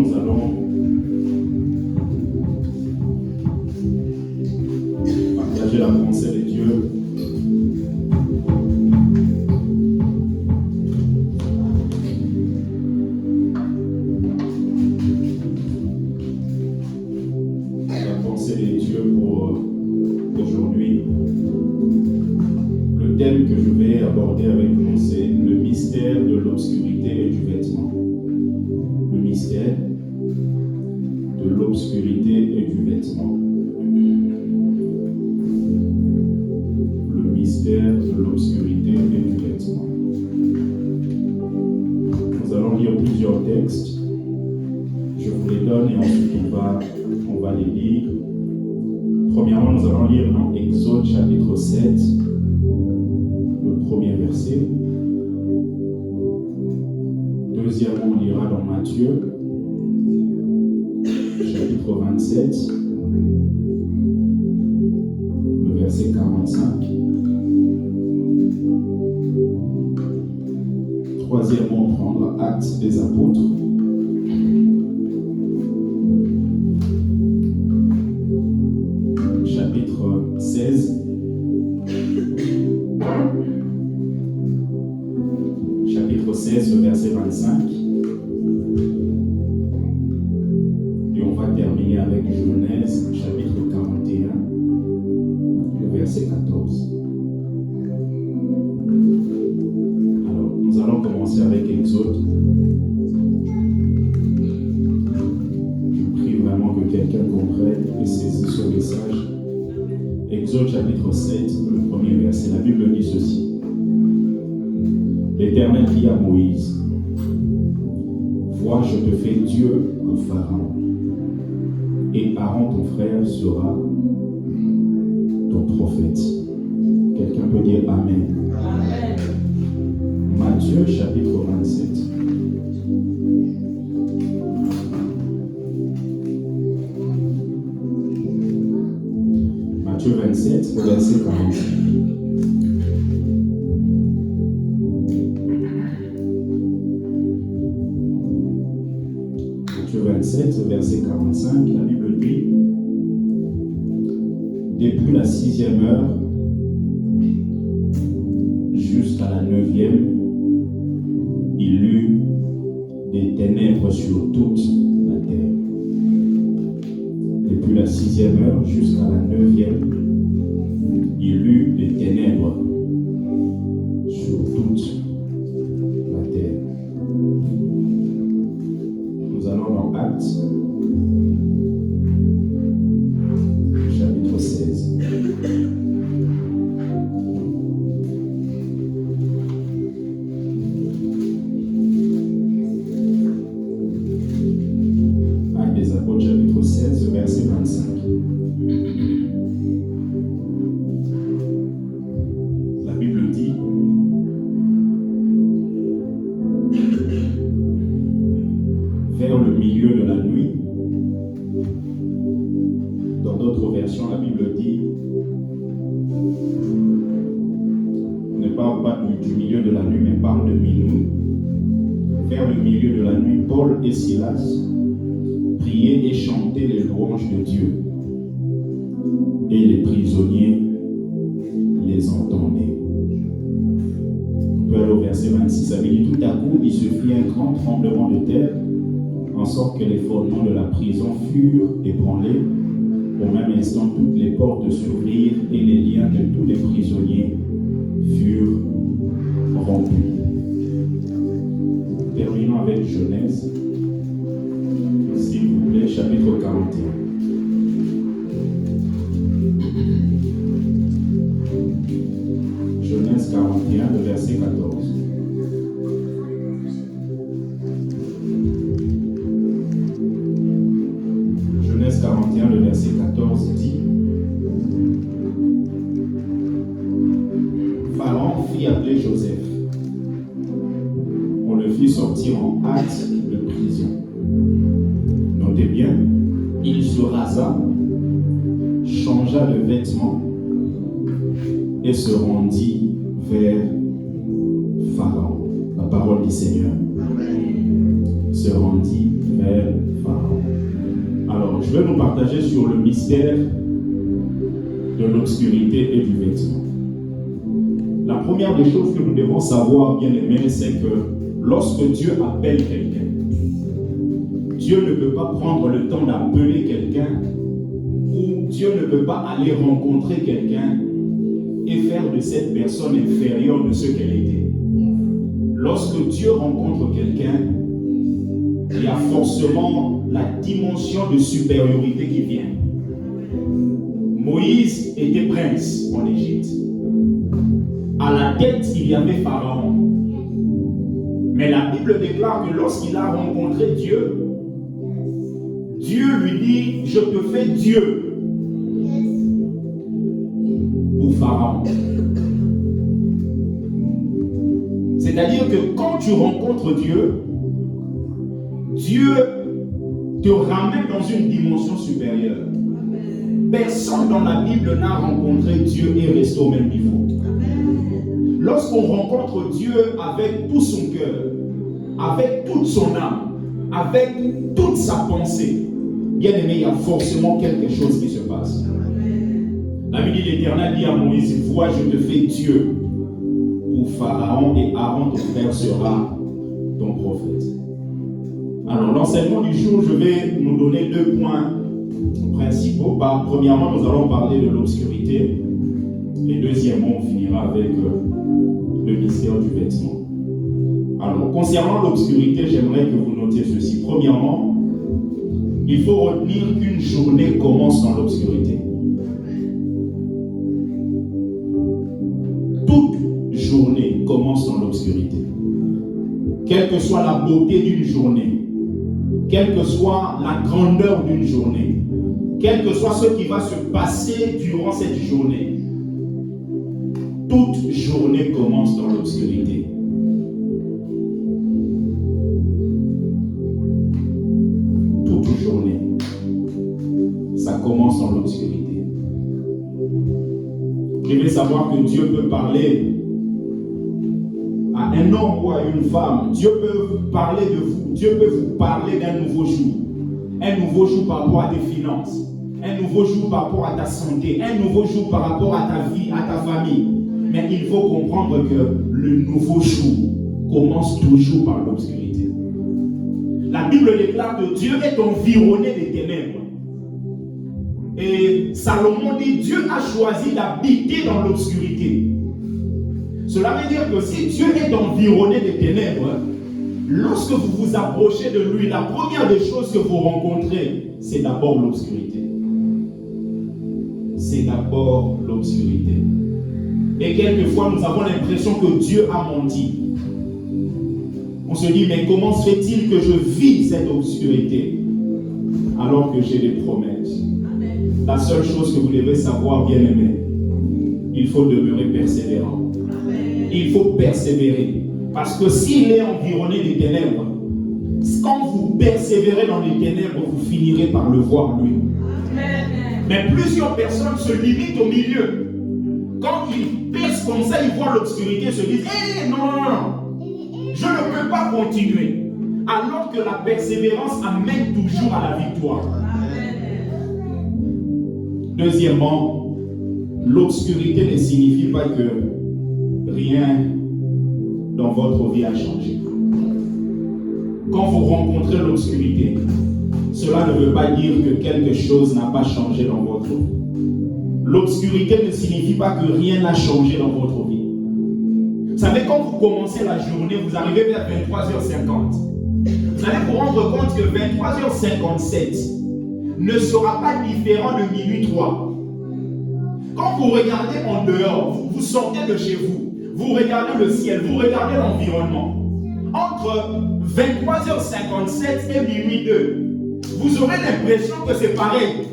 nous allons partager la pensée de Dieu. La pensée de Dieu pour aujourd'hui. Le thème que je vais aborder avec nous, c'est le mystère de l'obscurité et du vêtement. Le mystère de l'obscurité et du vêtement. Le mystère de l'obscurité et du vêtement. Nous allons lire plusieurs textes. Je vous les donne et ensuite on va les lire. Premièrement, nous allons lire dans Exode chapitre 7, le premier verset. Deuxièmement, on lira dans Matthieu, chapitre 27, le verset 45. Troisièmement, on prendra Actes des Apôtres. Chapitre 16. Chapitre 16, le verset 25. Et on va terminer avec Genèse, chapitre 41, le verset 14. Alors, nous allons commencer avec Exode. Je prie vraiment que quelqu'un comprenne et saisisse ce message. Exode chapitre 7, le premier verset. La Bible dit ceci. L'Éternel dit à Moïse, vois, je te fais Dieu au Pharaon, et Aaron ton frère sera ton prophète. Quelqu'un peut dire Amen. Amen. Matthieu chapitre 27. Matthieu 27, verset 45. Matthieu 27, verset 45, la Bible dit, depuis la 6e heure jusqu'à la 9e, il eut des ténèbres sur toute la terre. Depuis la 6e heure jusqu'à la 9e, il eut des ténèbres sur toute la terre. Nous allons dans Actes, chapitre 16. Actes des Apôtres, chapitre 16, verset 25. La Bible dit, vers le milieu de la nuit. Dans d'autres versions, la Bible dit, ne parle pas du milieu de la nuit, mais parle de minuit. Vers le milieu de la nuit, Paul et Silas priaient et chantaient les louanges de Dieu. Et les prisonniers les entendaient. On peut aller au verset 26. Ça veut dire, tout à coup, il se fit un grand tremblement de terre, en sorte que les fondements de la prison furent ébranlés. Au même instant, toutes les portes s'ouvrirent et les liens de tous les prisonniers furent rompus. Terminons avec Genèse, s'il vous plaît, chapitre 41. Genèse 41, le verset 14. Genèse 41, le verset 14 dit, Pharaon fit appeler Joseph. On le fit sortir en hâte de prison. Notez bien, il se rasa, changea de vêtements et se rendit vers Pharaon. La parole du Seigneur. se rendit vers Pharaon. Alors, je vais nous partager sur le mystère de l'obscurité et du vêtement. La première des choses que nous devons savoir, bien aimés, c'est que lorsque Dieu appelle quelqu'un, Dieu ne peut pas prendre le temps d'appeler quelqu'un, ou Dieu ne peut pas aller rencontrer quelqu'un et faire de cette personne inférieure de ce qu'elle était. Lorsque Dieu rencontre quelqu'un, il y a forcément la dimension de supériorité qui vient. Moïse était prince en Égypte. À la tête, il y avait Pharaon. Mais la Bible déclare que lorsqu'il a rencontré Dieu, Dieu lui dit, je te fais Dieu pour Pharaon. C'est-à-dire que quand tu rencontres Dieu, Dieu te ramène dans une dimension supérieure. Personne dans la Bible n'a rencontré Dieu et resté au même niveau. Lorsqu'on rencontre Dieu avec tout son cœur, avec toute son âme, avec toute sa pensée, bien aimé, il y a forcément quelque chose qui se passe. La Bible dit, l'Éternel dit à Moïse, vois, je te fais Dieu pour Pharaon et Aaron ton frère sera ton prophète. Alors l'enseignement du jour, je vais nous donner 2 points principaux. Premièrement, nous allons parler de l'obscurité et deuxièmement, on finira avec le mystère du vêtement. Alors concernant l'obscurité, j'aimerais que vous notiez ceci. Premièrement, il faut retenir qu'une journée commence dans l'obscurité. Toute journée commence dans l'obscurité. Quelle que soit la beauté d'une journée, quelle que soit la grandeur d'une journée, quel que soit ce qui va se passer durant cette journée, toute journée commence dans l'obscurité. Toute journée, ça commence dans l'obscurité. Je vais savoir que Dieu peut parler à un homme ou à une femme. Dieu peut parler de vous. Dieu peut vous parler d'un nouveau jour. Un nouveau jour par rapport à tes finances. Un nouveau jour par rapport à ta santé. Un nouveau jour par rapport à ta vie, à ta famille. Mais il faut comprendre que le nouveau jour commence toujours par l'obscurité. La Bible déclare que Dieu est environné des ténèbres. Et Salomon dit, Dieu a choisi d'habiter dans l'obscurité. Cela veut dire que si Dieu est environné des ténèbres, lorsque vous vous approchez de lui, la première des choses que vous rencontrez, c'est d'abord l'obscurité. C'est d'abord l'obscurité. Et quelquefois, nous avons l'impression que Dieu a menti. On se dit, mais comment se fait-il que je vis cette obscurité alors que j'ai des promesses? La seule chose que vous devez savoir, bien aimé, il faut demeurer persévérant. Il faut persévérer. Parce que s'il est environné des ténèbres, quand vous persévérez dans les ténèbres, vous finirez par le voir lui. Mais plusieurs personnes se limitent au milieu. Quand ils percent comme ça, ils voient l'obscurité, se disent, non, je ne peux pas continuer. Alors que la persévérance amène toujours à la victoire. Deuxièmement, l'obscurité ne signifie pas que rien dans votre vie a changé. Quand vous rencontrez l'obscurité, cela ne veut pas dire que quelque chose n'a pas changé dans votre vie. L'obscurité ne signifie pas que rien n'a changé dans votre vie. Vous savez, quand vous commencez la journée, vous arrivez vers 23h50. Vous allez vous rendre compte que 23h57 ne sera pas différent de minuit 3. Quand vous regardez en dehors, vous sortez de chez vous, vous regardez le ciel, vous regardez l'environnement. Entre 23h57 et minuit 2, vous aurez l'impression que c'est pareil.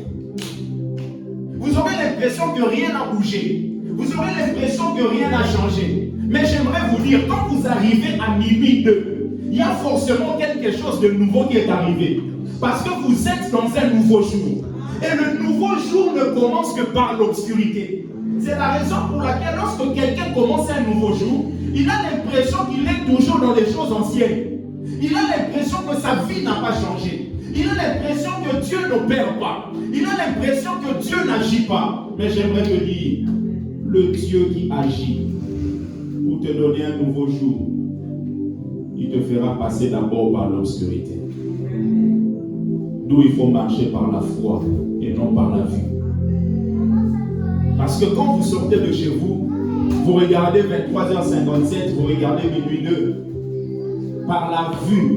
Vous aurez l'impression que rien n'a bougé. Vous aurez l'impression que rien n'a changé. Mais j'aimerais vous dire, quand vous arrivez à minuit 2, il y a forcément quelque chose de nouveau qui est arrivé. Parce que vous êtes dans un nouveau jour. Et le nouveau jour ne commence que par l'obscurité. C'est la raison pour laquelle lorsque quelqu'un commence un nouveau jour, il a l'impression qu'il est toujours dans les choses anciennes. Il a l'impression que sa vie n'a pas changé. Il a l'impression que Dieu n'opère pas. Il a l'impression que Dieu n'agit pas. Mais j'aimerais te dire, le Dieu qui agit pour te donner un nouveau jour, il te fera passer d'abord par l'obscurité. D'où il faut marcher par la foi et non par la vue. Parce que quand vous sortez de chez vous, vous regardez 23h57, vous regardez minuit 2. Par la vue,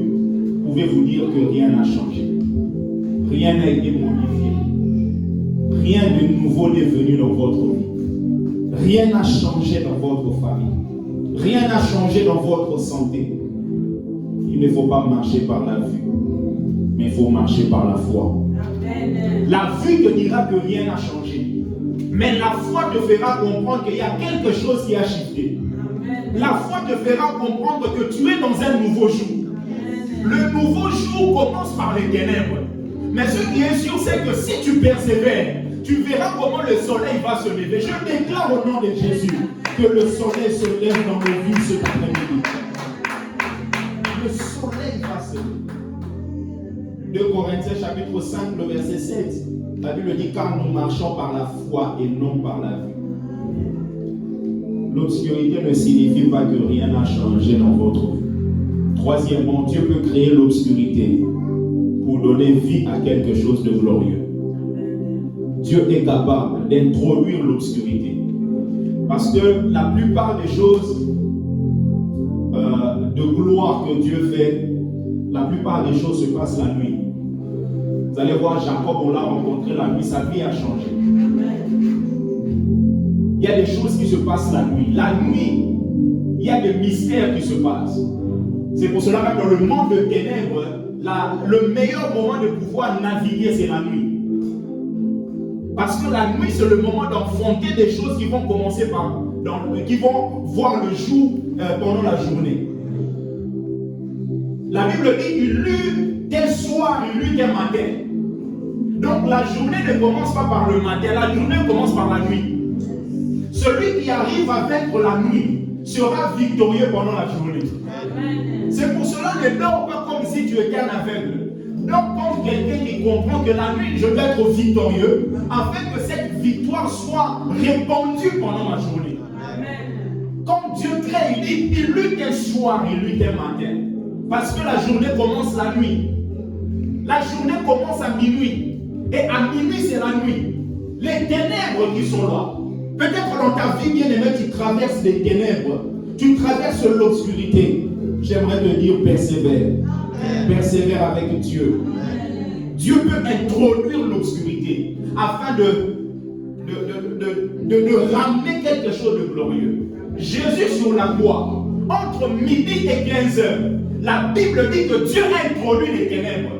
vous pouvez vous dire que rien n'a changé. Rien n'a été modifié. Rien de nouveau n'est venu dans votre vie. Rien n'a changé dans votre famille. Rien n'a changé dans votre santé. Il ne faut pas marcher par la vue, mais il faut marcher par la foi. La vue te dira que rien n'a changé. Mais la foi te fera comprendre qu'il y a quelque chose qui a shifté. La foi te fera comprendre que tu es dans un nouveau jour. Le nouveau jour commence par les ténèbres. Mais ce qui est sûr, c'est que si tu persévères, tu verras comment le soleil va se lever. Je déclare au nom de Jésus que le soleil se lève dans nos vies cet après-midi. Le soleil va se lever. 2 Corinthiens chapitre 5, le verset 7. La Bible dit, car nous marchons par la foi et non par la vue. L'obscurité ne signifie pas que rien n'a changé dans votre vie. Troisièmement, Dieu peut créer l'obscurité pour donner vie à quelque chose de glorieux. Dieu est capable d'introduire l'obscurité. Parce que la plupart des choses de gloire que Dieu fait, la plupart des choses se passent la nuit. Vous allez voir, Jacob, on l'a rencontré la nuit, sa vie a changé. Il y a des choses qui se passent la nuit. La nuit, il y a des mystères qui se passent. C'est pour cela que dans le monde de ténèbres, le meilleur moment de pouvoir naviguer, c'est la nuit. Parce que la nuit, c'est le moment d'enfanter des choses qui vont commencer qui vont voir le jour pendant la journée. La Bible dit, il lut tel soir, il lut tel matin. Donc la journée ne commence pas par le matin, la journée commence par la nuit. Celui qui arrive à vaincre la nuit sera victorieux pendant la journée. C'est pour cela ne dors pas comme si tu étais un aveugle. Donc comme quelqu'un qui comprend que la nuit je vais être victorieux, afin que cette victoire soit répandue pendant ma journée. Comme Dieu crée, il dit, il lut tel soir, il lut tel matin. Parce que la journée commence la nuit. La journée commence à minuit. Et à minuit, c'est la nuit. Les ténèbres qui sont là. Peut-être dans ta vie, bien aimé, tu traverses les ténèbres. Tu traverses l'obscurité. J'aimerais te dire, persévère. Persévère avec Dieu. Dieu peut introduire l'obscurité afin de ramener quelque chose de glorieux. Jésus sur la croix, entre midi et 15 heures, la Bible dit que Dieu a introduit les ténèbres.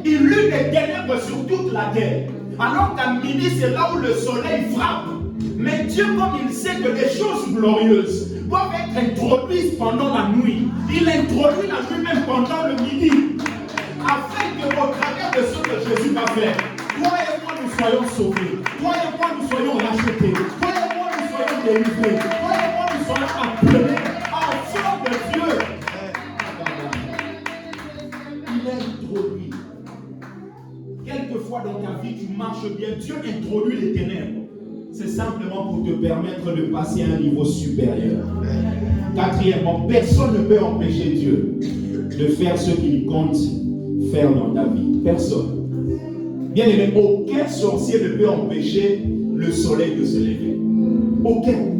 Il eut les ténèbres sur toute la terre. Alors qu'à midi, c'est là où le soleil frappe. Mais Dieu, comme il sait que les choses glorieuses doivent être introduites pendant la nuit, il introduit la nuit même pendant le midi. Afin que au travers de ce que Jésus va faire, toi et moi nous soyons sauvés. Toi et moi nous soyons rachetés. Toi et moi nous soyons délivrés. Toi et moi nous soyons appelés enfants de Dieu. Il est introduit. Quelquefois dans ta vie, tu marches bien, Dieu introduit les ténèbres. C'est simplement pour te permettre de passer à un niveau supérieur. Quatrièmement, personne ne peut empêcher Dieu de faire ce qu'il compte faire dans ta vie. Personne. Bien aimé, aucun sorcier ne peut empêcher le soleil de se lever. Aucun.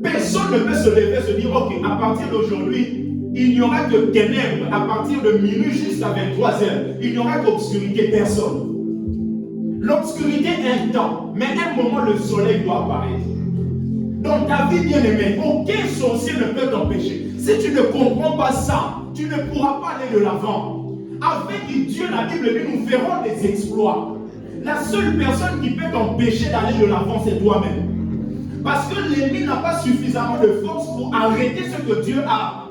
Personne ne peut se lever et se dire, ok, à partir d'aujourd'hui, il n'y aura que ténèbres. À partir de minuit jusqu'à 23h, il n'y aura qu'obscurité. Personne. L'obscurité est un temps, mais à un moment, le soleil doit apparaître. Dans ta vie, bien-aimée, aucun sorcier ne peut t'empêcher. Si tu ne comprends pas ça, tu ne pourras pas aller de l'avant. Avec Dieu, la Bible dit, nous ferons des exploits. La seule personne qui peut t'empêcher d'aller de l'avant, c'est toi-même. Parce que l'ennemi n'a pas suffisamment de force pour arrêter ce que Dieu a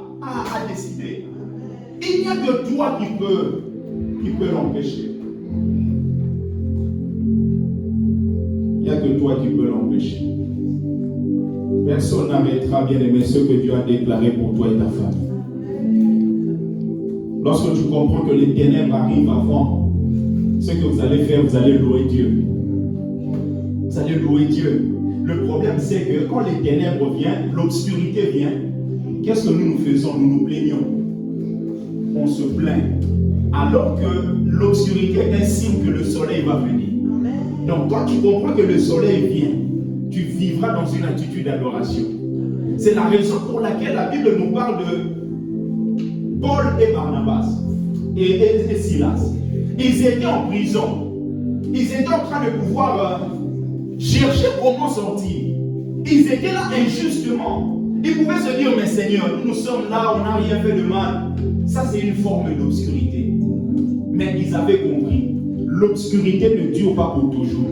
décidé. Il n'y a que toi qui peut l'empêcher. Il n'y a que toi qui peux l'empêcher. Personne n'arrêtera, bien aimé, ce que Dieu a déclaré pour toi et ta famille. Lorsque tu comprends que les ténèbres arrivent avant, ce que vous allez faire, vous allez louer Dieu. Vous allez louer Dieu. Le problème, c'est que quand les ténèbres viennent, l'obscurité vient, qu'est-ce que nous faisons? Nous nous plaignons. On se plaint. Alors que l'obscurité est un signe que le soleil va venir. Donc, quand tu comprends que le soleil vient, tu vivras dans une attitude d'adoration. C'est la raison pour laquelle la Bible nous parle de Paul et Barnabas et Silas. Ils étaient en prison. Ils étaient en train de pouvoir chercher comment sortir. Ils étaient là injustement. Ils pouvaient se dire, mais Seigneur, nous sommes là, on n'a rien fait de mal. Ça, c'est une forme d'obscurité. Mais ils avaient compris. L'obscurité ne dure pas pour toujours.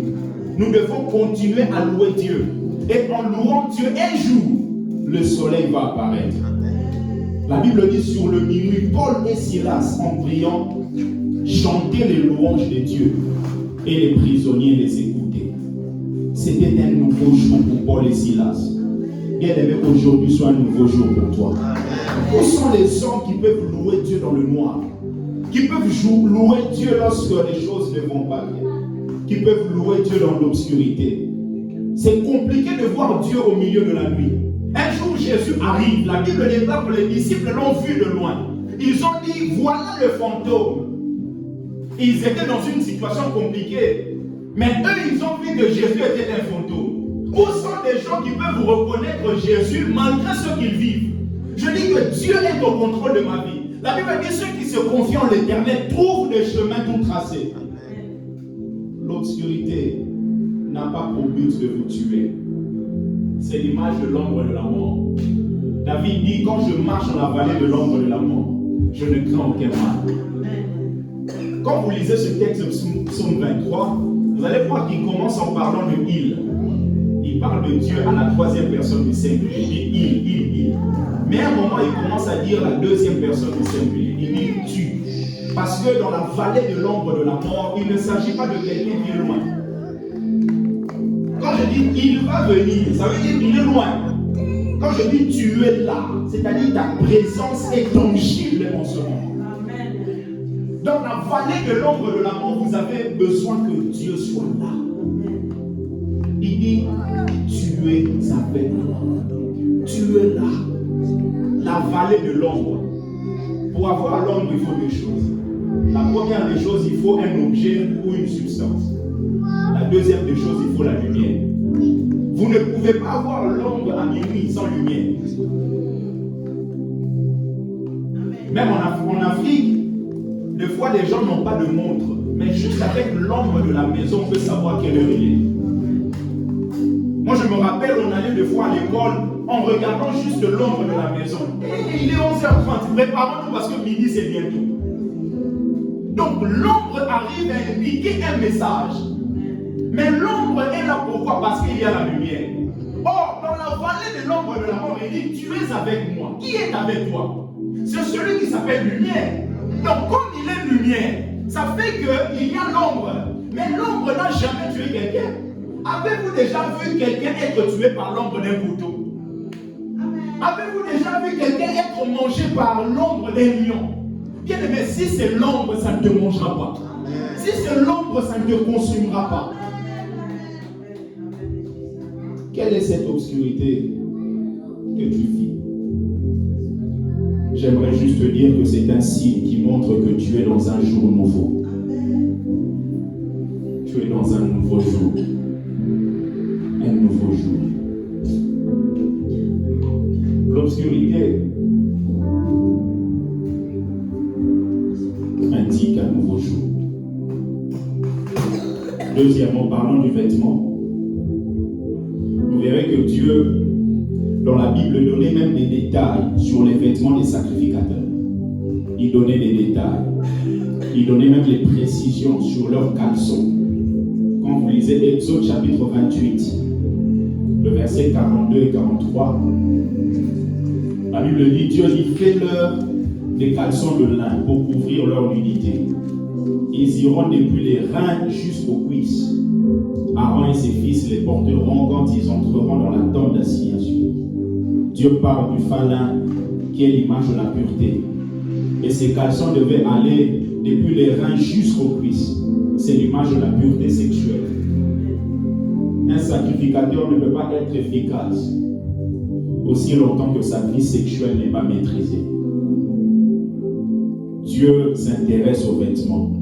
Nous devons continuer à louer Dieu. Et en louant Dieu, un jour, le soleil va apparaître. La Bible dit sur le minuit, Paul et Silas, en priant, chantaient les louanges de Dieu. Et les prisonniers les écoutaient. C'était un nouveau jour pour Paul et Silas. Bien aimé, aujourd'hui soit un nouveau jour pour toi. Où sont les hommes qui peuvent louer Dieu dans le noir? Qui peuvent louer Dieu lorsque les choses ne vont pas bien? Qui peuvent louer Dieu dans l'obscurité? C'est compliqué de voir Dieu au milieu de la nuit. Un jour, Jésus arrive. La Bible déclare que les disciples l'ont vu de loin. Ils ont dit, voilà le fantôme. Ils étaient dans une situation compliquée. Mais eux, ils ont vu que Jésus était un fantôme. Où sont des gens qui peuvent reconnaître Jésus malgré ce qu'ils vivent? Je dis que Dieu est au contrôle de ma vie. La Bible dit ceux qui se confient en l'Éternel trouvent des chemins tout tracés. L'obscurité n'a pas pour but de vous tuer. C'est l'image de l'ombre de la mort. David dit, quand je marche dans la vallée de l'ombre de la mort, je ne crains aucun mal. Quand vous lisez ce texte de Psaume 23, vous allez voir qu'il commence en parlant de il. Il parle de Dieu à la troisième personne du singulier. Il dit il. Mais à un moment, il commence à dire la deuxième personne du singulier. Il dit tu. Parce que dans la vallée de l'ombre de la mort, il ne s'agit pas de quelqu'un qui est loin. Quand je dis il va venir, ça veut dire qu'il est loin. Quand je dis tu es là, c'est-à-dire ta présence est tangible en ce moment. Dans la vallée de l'ombre de la mort, vous avez besoin que Dieu soit là. Il dit, tu es avec moi. Tu es là. La vallée de l'ombre. Pour avoir l'ombre, il faut deux choses. La première des choses, il faut un objet ou une substance. La deuxième des choses, il faut la lumière. Vous ne pouvez pas avoir l'ombre à minuit sans lumière. Même en Afrique, des fois, les gens n'ont pas de montre. Mais juste avec l'ombre de la maison, on peut savoir quelle heure il est. Moi, je me rappelle, on allait des fois à l'école en regardant juste l'ombre de la maison. Et il est 11h30. Préparons-nous parce que midi, c'est bientôt. Donc, l'ombre arrive à indiquer un message. Mais l'ombre est là pourquoi? Parce qu'il y a la lumière. Or, dans la vallée de l'ombre de la mort, il dit, tu es avec moi. Qui est avec toi? C'est celui qui s'appelle lumière. Donc, comme il est lumière, ça fait qu'il y a l'ombre. Mais l'ombre n'a jamais tué quelqu'un. Avez-vous déjà vu quelqu'un être tué par l'ombre d'un couteau? Avez-vous déjà vu quelqu'un être mangé par l'ombre d'un lion? Bien aimé, si c'est l'ombre, ça ne te mangera pas. Si c'est l'ombre, ça ne te consumera pas. Quelle est cette obscurité que tu vis? J'aimerais juste te dire que c'est un signe qui montre que tu es dans un jour nouveau. Tu es dans un nouveau jour. Un nouveau jour. L'obscurité indique un nouveau jour. Deuxièmement, parlons du vêtement. Vous verrez que Dieu, dans la Bible, donnait même des détails sur les vêtements des sacrificateurs. Il donnait des détails. Il donnait même les précisions sur leurs caleçons. Quand vous lisez Exode chapitre 28, le verset 42 et 43, la Bible dit, Dieu dit, fais-leur des caleçons de lin pour couvrir leur nudité. Ils iront depuis les reins jusqu'aux cuisses. Aaron et ses fils les porteront quand ils entreront dans la tente d'assignation. Dieu parle du fin lin qui est l'image de la pureté. Et ces caleçons devaient aller depuis les reins jusqu'aux cuisses. C'est l'image de la pureté sexuelle. Un sacrificateur ne peut pas être efficace aussi longtemps que sa vie sexuelle n'est pas maîtrisée. Dieu s'intéresse aux vêtements.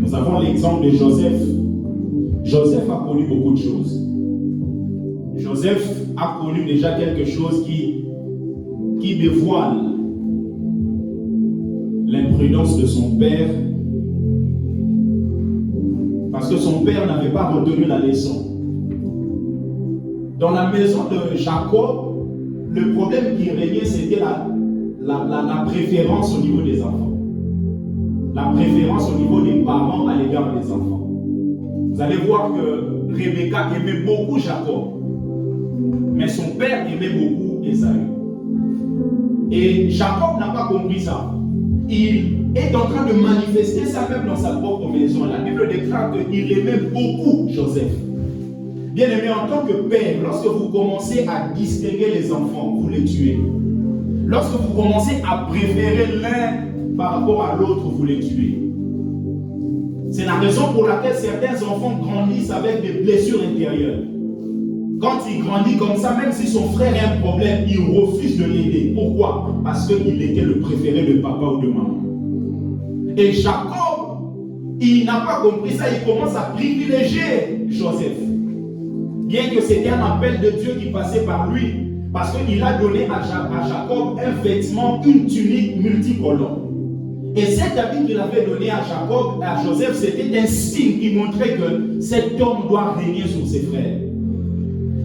Nous avons l'exemple de Joseph. Joseph a connu beaucoup de choses. Joseph a connu déjà quelque chose qui dévoile l'imprudence de son père, parce que son père n'avait pas retenu la leçon. Dans la maison de Jacob, le problème qui régnait, c'était la préférence au niveau des enfants. La préférence au niveau des parents à l'égard des enfants. Vous allez voir que Rebecca aimait beaucoup Jacob, mais son père aimait beaucoup Ésaü. Et Jacob n'a pas compris ça. Il est en train de manifester ça même dans sa propre maison. La Bible déclare qu'il aimait beaucoup Joseph. Bien aimé, en tant que père, lorsque vous commencez à distinguer les enfants, vous les tuez. Lorsque vous commencez à préférer l'un par rapport à l'autre, vous les tuez. C'est la raison pour laquelle certains enfants grandissent avec des blessures intérieures. Quand il grandit comme ça, même si son frère a un problème, il refuse de l'aider. Pourquoi? Parce qu'il était le préféré de papa ou de maman. Et Jacob, il n'a pas compris ça, il commence à privilégier Joseph. Bien que c'était un appel de Dieu qui passait par lui, parce qu'il a donné à Jacob un vêtement, une tunique multicolore. Et cet habit qu'il avait donné à Jacob, à Joseph, c'était un signe qui montrait que cet homme doit régner sur ses frères.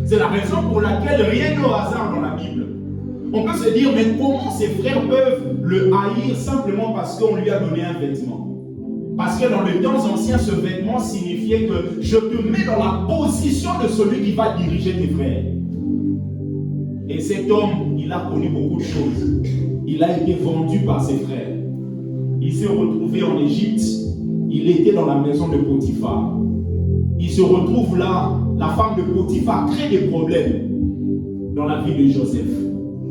C'est la raison pour laquelle rien n'est au hasard dans la Bible. On peut se dire, mais comment ses frères peuvent le haïr simplement parce qu'on lui a donné un vêtement? Parce que dans les temps anciens, ce vêtement signifiait que je te mets dans la position de celui qui va diriger tes frères. Et cet homme, il a connu beaucoup de choses. Il a été vendu par ses frères. Il s'est retrouvé en Égypte. Il était dans la maison de Potiphar. Il se retrouve là. La femme de Potiphar crée des problèmes dans la vie de Joseph.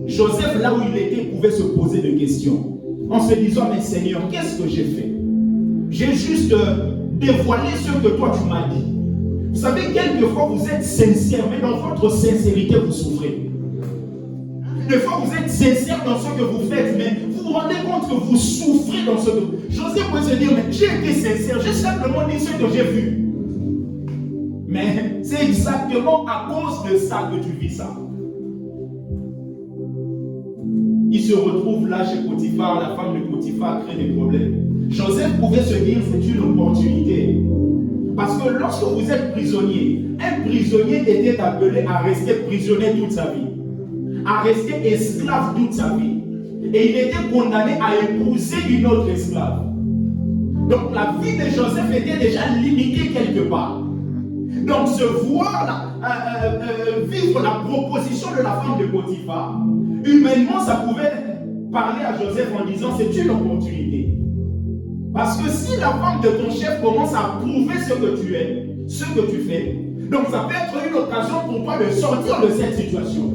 Joseph, là où il était, pouvait se poser des questions en se disant, mais Seigneur, qu'est-ce que j'ai fait? J'ai juste dévoilé ce que toi tu m'as dit. Vous savez, quelquefois vous êtes sincère, mais dans votre sincérité vous souffrez. Des fois vous êtes sincère dans ce que vous faites, mais vous vous rendez compte que vous souffrez dans ce que... Joseph peut se dire, mais j'ai été sincère, j'ai simplement dit ce que j'ai vu. Mais c'est exactement à cause de ça que tu vis ça. Il se retrouve là chez Potiphar, la femme de Potiphar crée des problèmes. Joseph pouvait se dire c'est une opportunité. Parce que lorsque vous êtes prisonnier, un prisonnier était appelé à rester prisonnier toute sa vie. À rester esclave toute sa vie. Et il était condamné à épouser une autre esclave. Donc la vie de Joseph était déjà limitée quelque part. Donc se voir vivre la proposition de la femme de Potiphar, humainement ça pouvait parler à Joseph en disant c'est une opportunité. Parce que si la femme de ton chef commence à prouver ce que tu es, ce que tu fais, donc ça peut être une occasion pour toi de sortir de cette situation.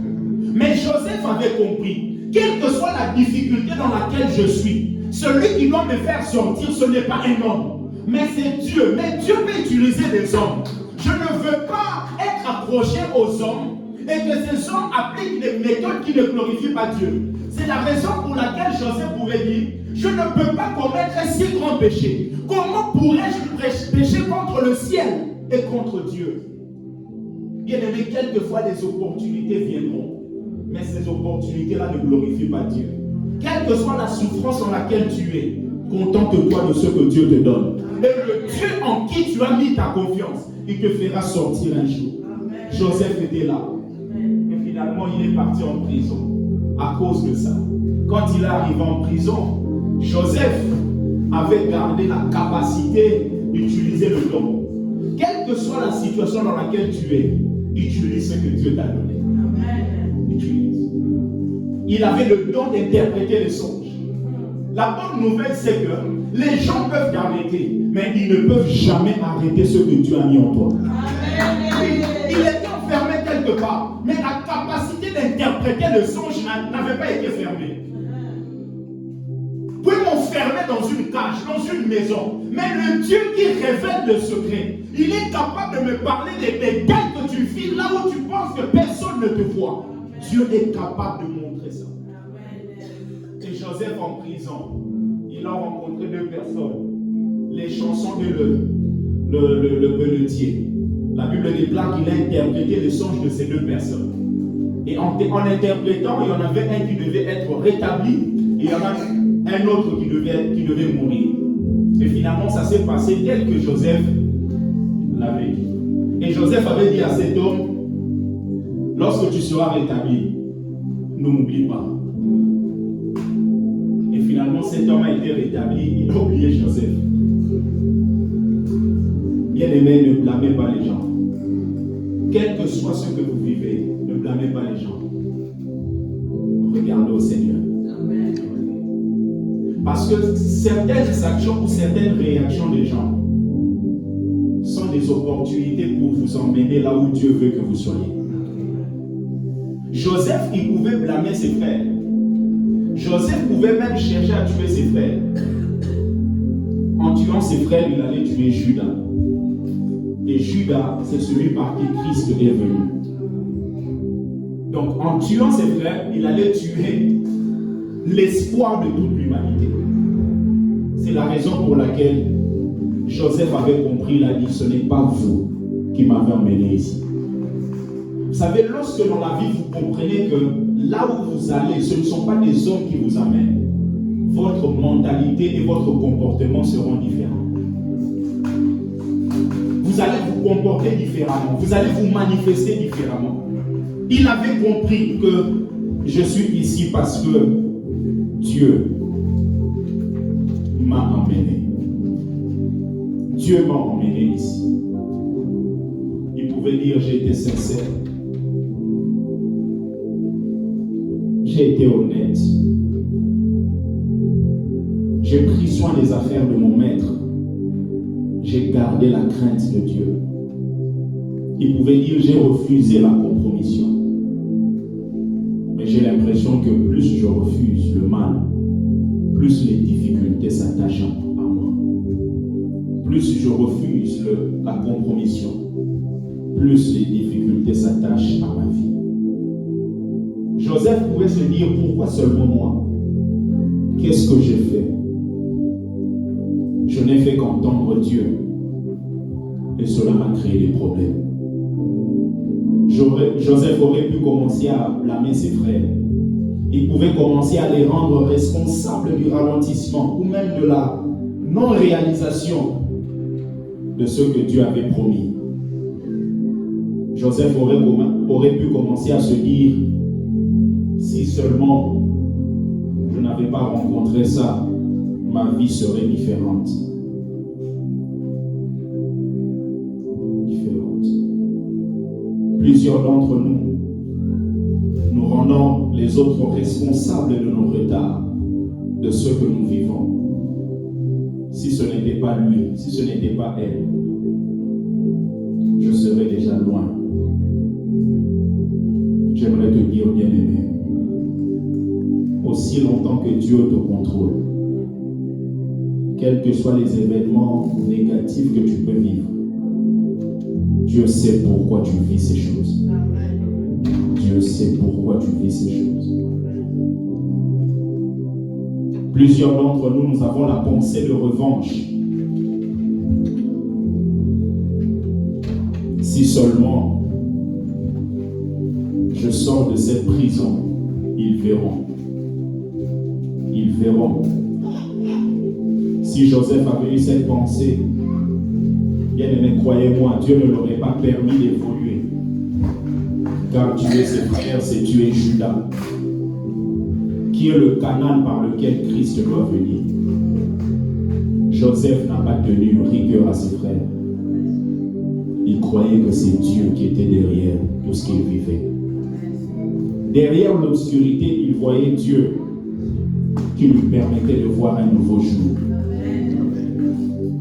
Mais Joseph avait compris, quelle que soit la difficulté dans laquelle je suis, celui qui doit me faire sortir, ce n'est pas un homme, mais c'est Dieu. Mais Dieu peut utiliser des hommes. Je ne veux pas être accroché aux hommes et que ces hommes appliquent des méthodes qui ne glorifient pas Dieu. C'est la raison pour laquelle Joseph pouvait dire, je ne peux pas commettre un si grand péché. Comment pourrais-je pécher contre le ciel et contre Dieu? Bien aimé, quelquefois les opportunités viendront, mais ces opportunités-là ne glorifient pas Dieu. Quelle que soit la souffrance dans laquelle tu es, contente-toi de ce que Dieu te donne. Et le Dieu en qui tu as mis ta confiance, il te fera sortir un jour. Amen. Joseph était là. Amen. Et finalement, il est parti en prison à cause de ça. Quand il est arrivé en prison, Joseph avait gardé la capacité d'utiliser le don. Quelle que soit la situation dans laquelle tu es, utilise ce que Dieu t'a donné. Amen. Utilise. Il avait le don d'interpréter les songes. La bonne nouvelle, c'est que les gens peuvent t'arrêter, mais ils ne peuvent jamais arrêter ce que Dieu a mis en toi. Il était enfermé quelque part, mais la capacité d'interpréter le songe n'avait pas été fermée. Vous pouvez m'enfermer dans une cage, dans une maison. Mais le Dieu qui révèle le secret, il est capable de me parler des détails que tu vis là où tu penses que personne ne te voit. Dieu est capable de montrer ça. Et Joseph en prison, il a rencontré deux personnes. Les chansons de le pelletier. La Bible déclare qu'il a interprété les songes de ces deux personnes. Et en interprétant, il y en avait un qui devait être rétabli et il y en a un autre qui devait mourir. Et finalement, ça s'est passé tel que Joseph l'avait dit. Et Joseph avait dit à cet homme, lorsque tu seras rétabli, ne m'oublie pas. Et finalement, cet homme a été rétabli, il a oublié Joseph. Bien-aimés, ne blâmez pas les gens. Quel que soit ce que vous vivez, ne blâmez pas les gens. Regardez au Seigneur. Amen. Parce que certaines actions ou certaines réactions des gens sont des opportunités pour vous emmener là où Dieu veut que vous soyez. Joseph, il pouvait blâmer ses frères. Joseph pouvait même chercher à tuer ses frères. En tuant ses frères, il allait tuer Judas. Et Judas, c'est celui par qui Christ est venu. Donc, en tuant ses frères, il allait tuer l'espoir de toute l'humanité. C'est la raison pour laquelle Joseph avait compris, il a dit, ce n'est pas vous qui m'avez emmené ici. Vous savez, lorsque dans la vie, vous comprenez que là où vous allez, ce ne sont pas des hommes qui vous amènent, votre mentalité et votre comportement seront différents. Vous allez vous comporter différemment, vous allez vous manifester différemment. Il avait compris que je suis ici parce que Dieu m'a emmené. Dieu m'a emmené ici. Il pouvait dire j'ai été sincère. J'ai été honnête. J'ai pris soin des affaires de mon maître. J'ai gardé la crainte de Dieu. Il pouvait dire j'ai refusé la compromission. Mais j'ai l'impression que plus je refuse le mal, plus les difficultés s'attachent à moi. Plus je refuse la compromission, plus les difficultés s'attachent à ma vie. Joseph pouvait se dire, pourquoi seulement moi? Qu'est-ce que j'ai fait? Je n'ai fait qu'entendre Dieu. Et cela m'a créé des problèmes. Joseph aurait pu commencer à blâmer ses frères. Il pouvait commencer à les rendre responsables du ralentissement ou même de la non-réalisation de ce que Dieu avait promis. Joseph aurait pu commencer à se dire, si seulement je n'avais pas rencontré ça, ma vie serait différente. Plusieurs d'entre nous, nous rendons les autres responsables de nos retards, de ce que nous vivons. Si ce n'était pas lui, si ce n'était pas elle, je serais déjà loin. J'aimerais te dire, bien-aimé, aussi longtemps que Dieu te contrôle, quels que soient les événements négatifs que tu peux vivre, Dieu sait pourquoi tu vis ces choses. Dieu sait pourquoi tu vis ces choses. Plusieurs d'entre nous, nous avons la pensée de revanche. Si seulement je sors de cette prison, ils verront. Ils verront. Si Joseph avait eu cette pensée, bien-aimé, croyez-moi, Dieu ne l'aurait pas permis d'évoluer. Car tuer ses frères, c'est tuer Judas, qui est le canal par lequel Christ doit venir. Joseph n'a pas tenu rigueur à ses frères. Il croyait que c'est Dieu qui était derrière tout ce qu'il vivait. Derrière l'obscurité, il voyait Dieu qui lui permettait de voir un nouveau jour.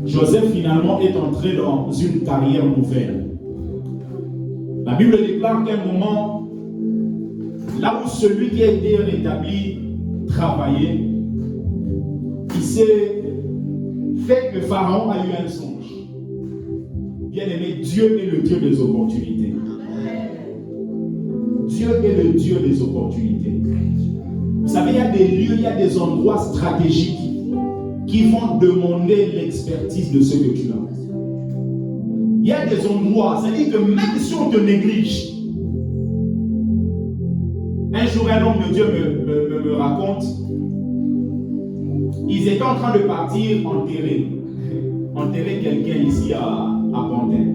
Joseph finalement est entré dans une carrière nouvelle. La Bible déclare qu'à un moment, là où celui qui a été rétabli travaillait, s'est fait que Pharaon a eu un songe. Bien aimé, Dieu est le Dieu des opportunités. Dieu est le Dieu des opportunités. Vous savez, il y a des lieux, il y a des endroits stratégiques qui vont demander l'expertise de ce que tu as. Il y a des endroits, c'est-à-dire que même si on te néglige, un jour un homme de Dieu me raconte, ils étaient en train de partir enterrer quelqu'un ici à Pantin.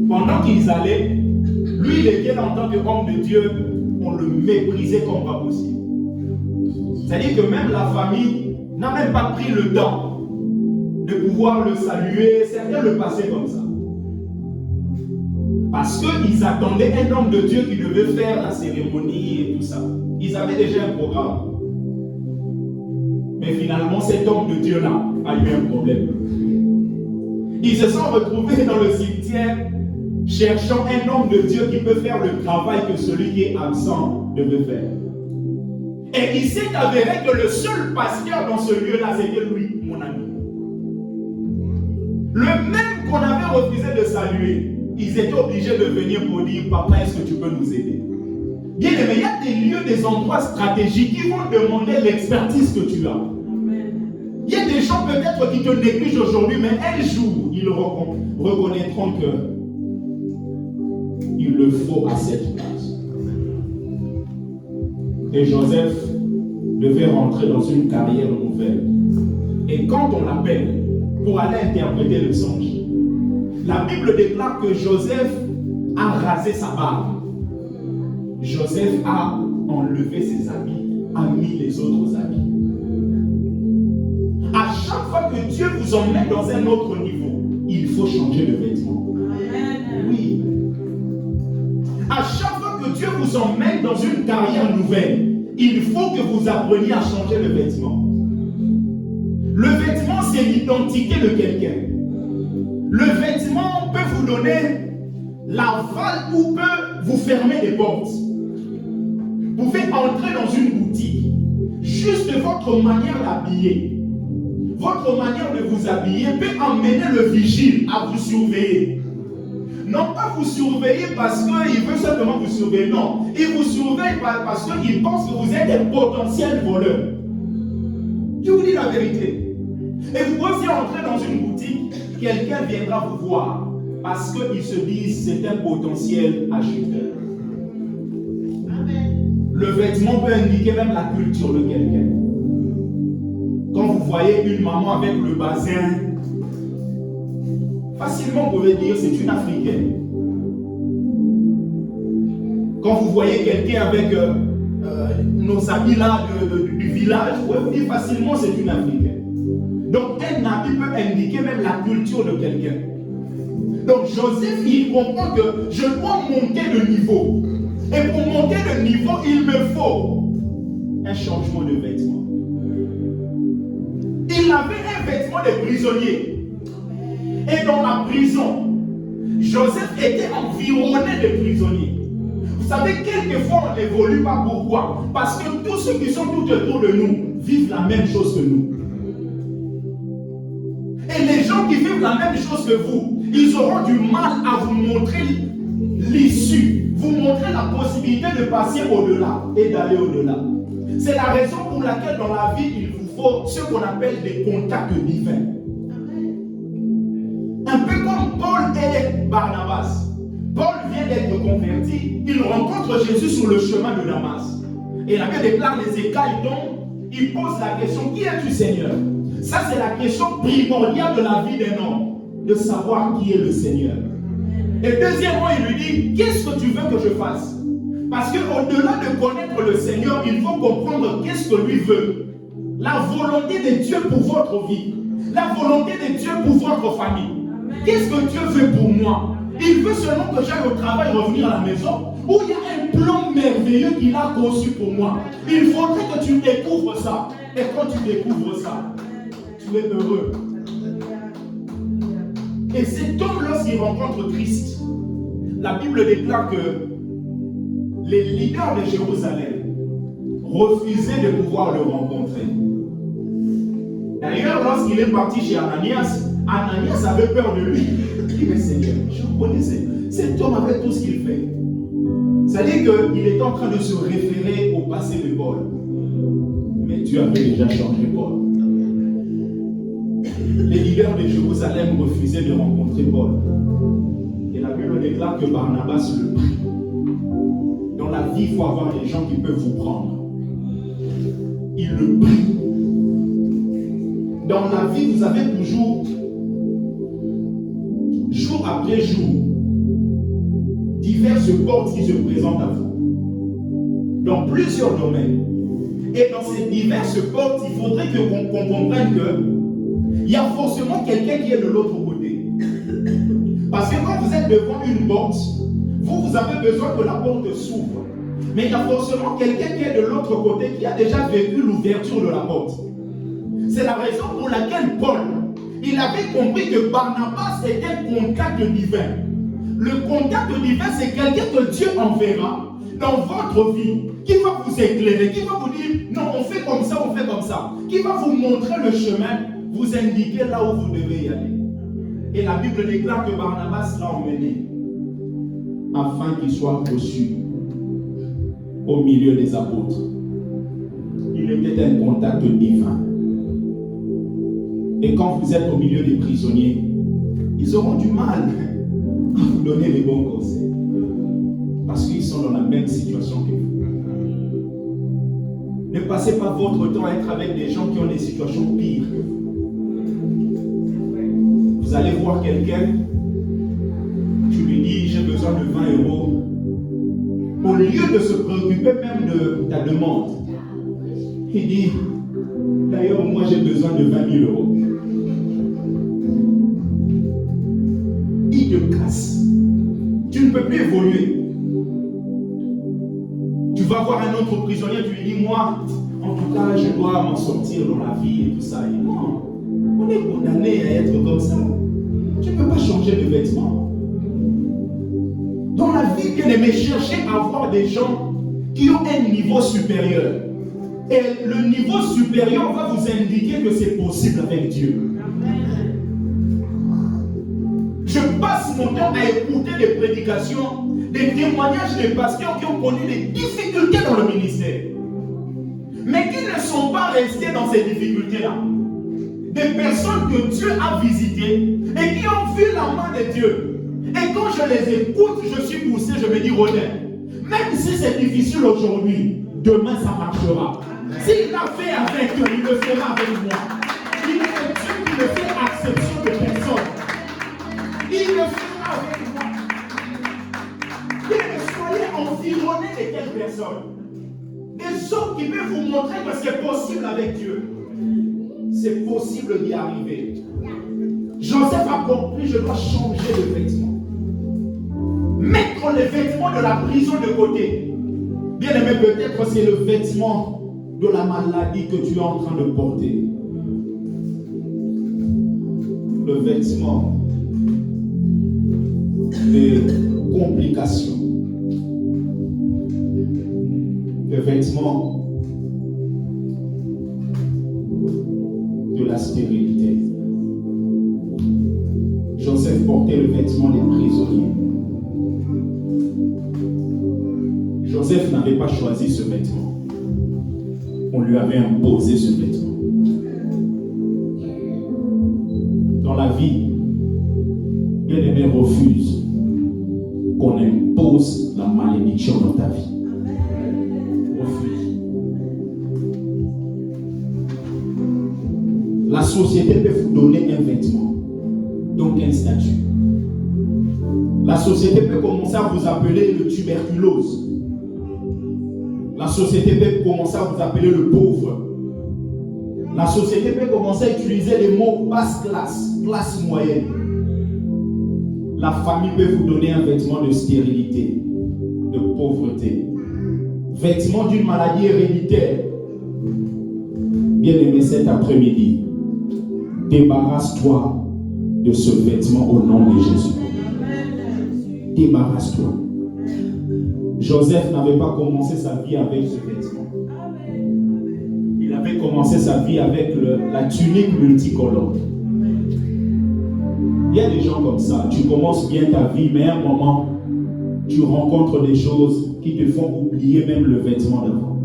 Pendant qu'ils allaient, lui il était là en tant qu'homme de Dieu, on le méprisait comme pas possible. C'est-à-dire que même la famille n'a même pas pris le temps de pouvoir le saluer, certains le passaient comme ça. Parce qu'ils attendaient un homme de Dieu qui devait faire la cérémonie et tout ça. Ils avaient déjà un programme. Mais finalement, cet homme de Dieu-là a eu un problème. Ils se sont retrouvés dans le cimetière cherchant un homme de Dieu qui peut faire le travail que celui qui est absent devait faire. Et il s'est avéré que le seul pasteur dans ce lieu-là, c'était lui, mon ami. Le même qu'on avait refusé de saluer, ils étaient obligés de venir pour dire, papa, est-ce que tu peux nous aider? Bien aimé, il y a des lieux, des endroits stratégiqu'ils qui vont demander l'expertise que tu as. Il y a des gens peut-être qui te négligent aujourd'hui, mais un jour, ils reconnaîtront que il le faut à cette place. Et Joseph devait rentrer dans une carrière nouvelle. Et quand on l'appelle pour aller interpréter le songe, la Bible déclare que Joseph a rasé sa barbe. Joseph a enlevé ses habits, a mis les autres habits. À chaque fois que Dieu vous emmène dans un autre niveau, il faut changer de vêtements. Oui. À chaque fois que Dieu vous emmène dans une carrière nouvelle, il faut que vous appreniez à changer de vêtements. Le vêtement, c'est l'identité de quelqu'un. Le vêtement peut vous donner l'aval ou peut vous fermer des portes. Vous pouvez entrer dans une boutique. Juste votre manière d'habiller, votre manière de vous habiller peut emmener le vigile à vous surveiller. Non pas vous surveiller parce qu'il veut simplement vous surveiller, non. Il vous surveille parce qu'il pense que vous êtes un potentiel voleur. Je vous dis la vérité. Et vous pouvez entrer dans une boutique, quelqu'un viendra vous voir parce qu'il se dit c'est un potentiel acheteur. Le vêtement peut indiquer même la culture de quelqu'un. Quand vous voyez une maman avec le bazin, facilement vous pouvez dire c'est une Africaine. Quand vous voyez quelqu'un avec nos habits là du village, vous pouvez vous dire facilement c'est une Africaine. Donc un habit peut indiquer même la culture de quelqu'un. Donc Joseph, il comprend que je dois monter de niveau. Et pour monter de niveau, il me faut un changement de vêtement. Il avait un vêtement de prisonnier. Et dans la prison, Joseph était environné de prisonniers. Vous savez, quelquefois on n'évolue pas. Pourquoi? Parce que tous ceux qui sont tout autour de nous vivent la même chose que nous. Et les gens qui vivent la même chose que vous, ils auront du mal à vous montrer l'issue, vous montrer la possibilité de passer au-delà et d'aller au-delà. C'est la raison pour laquelle dans la vie, il vous faut ce qu'on appelle des contacts divins. Un peu comme Paul et Barnabas. Paul vient d'être converti, il rencontre Jésus sur le chemin de Damas. Et la Bible déclare les écailles tombent, il pose la question, qui es-tu Seigneur? Ça c'est la question primordiale de la vie d'un homme, de savoir qui est le Seigneur. Et deuxièmement, il lui dit, qu'est-ce que tu veux que je fasse? Parce qu'au-delà de connaître le Seigneur, il faut comprendre qu'est-ce que lui veut. La volonté de Dieu pour votre vie. La volonté de Dieu pour votre famille. Qu'est-ce que Dieu veut pour moi? Il veut seulement que j'aille au travail, revenir à la maison, où il y a un plan merveilleux qu'il a conçu pour moi. Il faudrait que tu découvres ça. Et quand tu découvres ça, tu es heureux. Et cet homme, lorsqu'il rencontre Christ, la Bible déclare que les leaders de Jérusalem refusaient de pouvoir le rencontrer. D'ailleurs, lorsqu'il est parti chez Ananias, Ananias avait peur de lui. Il dit, mais Seigneur, je vous connaissais. Cet homme avait tout ce qu'il fait. C'est-à-dire qu'il était en train de se référer au passé de Paul. Mais Dieu avait déjà changé Paul. Les leaders de Jérusalem refusaient de rencontrer Paul. Et la Bible déclare que Barnabas le prit. Dans la vie, il faut avoir des gens qui peuvent vous prendre. Il le prit. Dans la vie, vous avez toujours, jour après jour, diverses portes qui se présentent à vous. Dans plusieurs domaines. Et dans ces diverses portes, il faudrait qu'on comprenne qu'il y a forcément quelqu'un qui est de l'autre côté. Parce que quand vous êtes devant une porte, vous avez besoin que la porte s'ouvre. Mais il y a forcément quelqu'un qui est de l'autre côté qui a déjà vécu l'ouverture de la porte. C'est la raison pour laquelle Paul, il avait compris que Barnabas était un contact divin. Le contact divin, c'est quelqu'un que Dieu enverra dans votre vie, qui va vous éclairer, qui va vous dire, non, on fait comme ça, qui va vous montrer le chemin, vous indiquer là où vous devez y aller. Et la Bible déclare que Barnabas l'a emmené afin qu'il soit reçu au milieu des apôtres. Il était un contact divin. Et quand vous êtes au milieu des prisonniers, ils auront du mal à vous donner les bons conseils. Parce qu'ils sont dans la même situation que vous. Ne passez pas votre temps à être avec des gens qui ont des situations pires que vous. Vous allez voir quelqu'un, tu lui dis j'ai besoin de 20 euros. Au lieu de se préoccuper même de ta demande, il dit d'ailleurs moi j'ai besoin de 20 000 euros. Il te casse. Tu ne peux plus évoluer. Tu vas voir un autre prisonnier, tu lui dis moi, en tout cas, je dois m'en sortir dans la vie et tout ça. Et non, on est condamné à être comme ça. Tu ne peux pas changer de vêtements. Dans la vie, bien aimé, cherchez à avoir des gens qui ont un niveau supérieur. Et le niveau supérieur va vous indiquer que c'est possible avec Dieu. Je passe mon temps à écouter des prédications, des témoignages des pasteurs qui ont connu des difficultés dans le ministère. Mais qui ne sont pas restés dans ces difficultés-là. Des personnes que Dieu a visitées et qui ont vu la main de Dieu. Et quand je les écoute, je suis poussé, je me dis, Roger, même si c'est difficile aujourd'hui, demain ça marchera. S'il l'a fait avec eux, il le fera avec moi. Il est Dieu qui ne fait exception de personne. Il le fera avec moi. Soyez environnés de telles personnes. Des hommes qui peuvent vous montrer que c'est possible avec Dieu. C'est possible d'y arriver. Joseph a compris, je dois changer de vêtements. Mettre les vêtements de la prison de côté. Bien aimé, peut-être c'est le vêtement de la maladie que tu es en train de porter. Le vêtement des complications. Le vêtement de la stérilité. Joseph portait le vêtement des prisonniers. Joseph n'avait pas choisi ce vêtement. On lui avait imposé ce vêtement. Dans la vie, bien-aimé, refuse qu'on impose la malédiction dans ta vie. Refuse. La société peut vous donner un vêtement, donc un statut. La société peut commencer à vous appeler le tuberculose. La société peut commencer à vous appeler le pauvre. La société peut commencer à utiliser les mots basse classe, classe moyenne. La famille peut vous donner un vêtement de stérilité, de pauvreté, vêtement d'une maladie héréditaire. Bien-aimé, cet après-midi, débarrasse-toi de ce vêtement au nom de Jésus. Débarrasse-toi. Joseph n'avait pas commencé sa vie avec ce vêtement. Il avait commençait sa vie avec la tunique multicolore. Il y a des gens comme ça. Tu commences bien ta vie, mais à un moment, tu rencontres des choses qui te font oublier même le vêtement d'avant.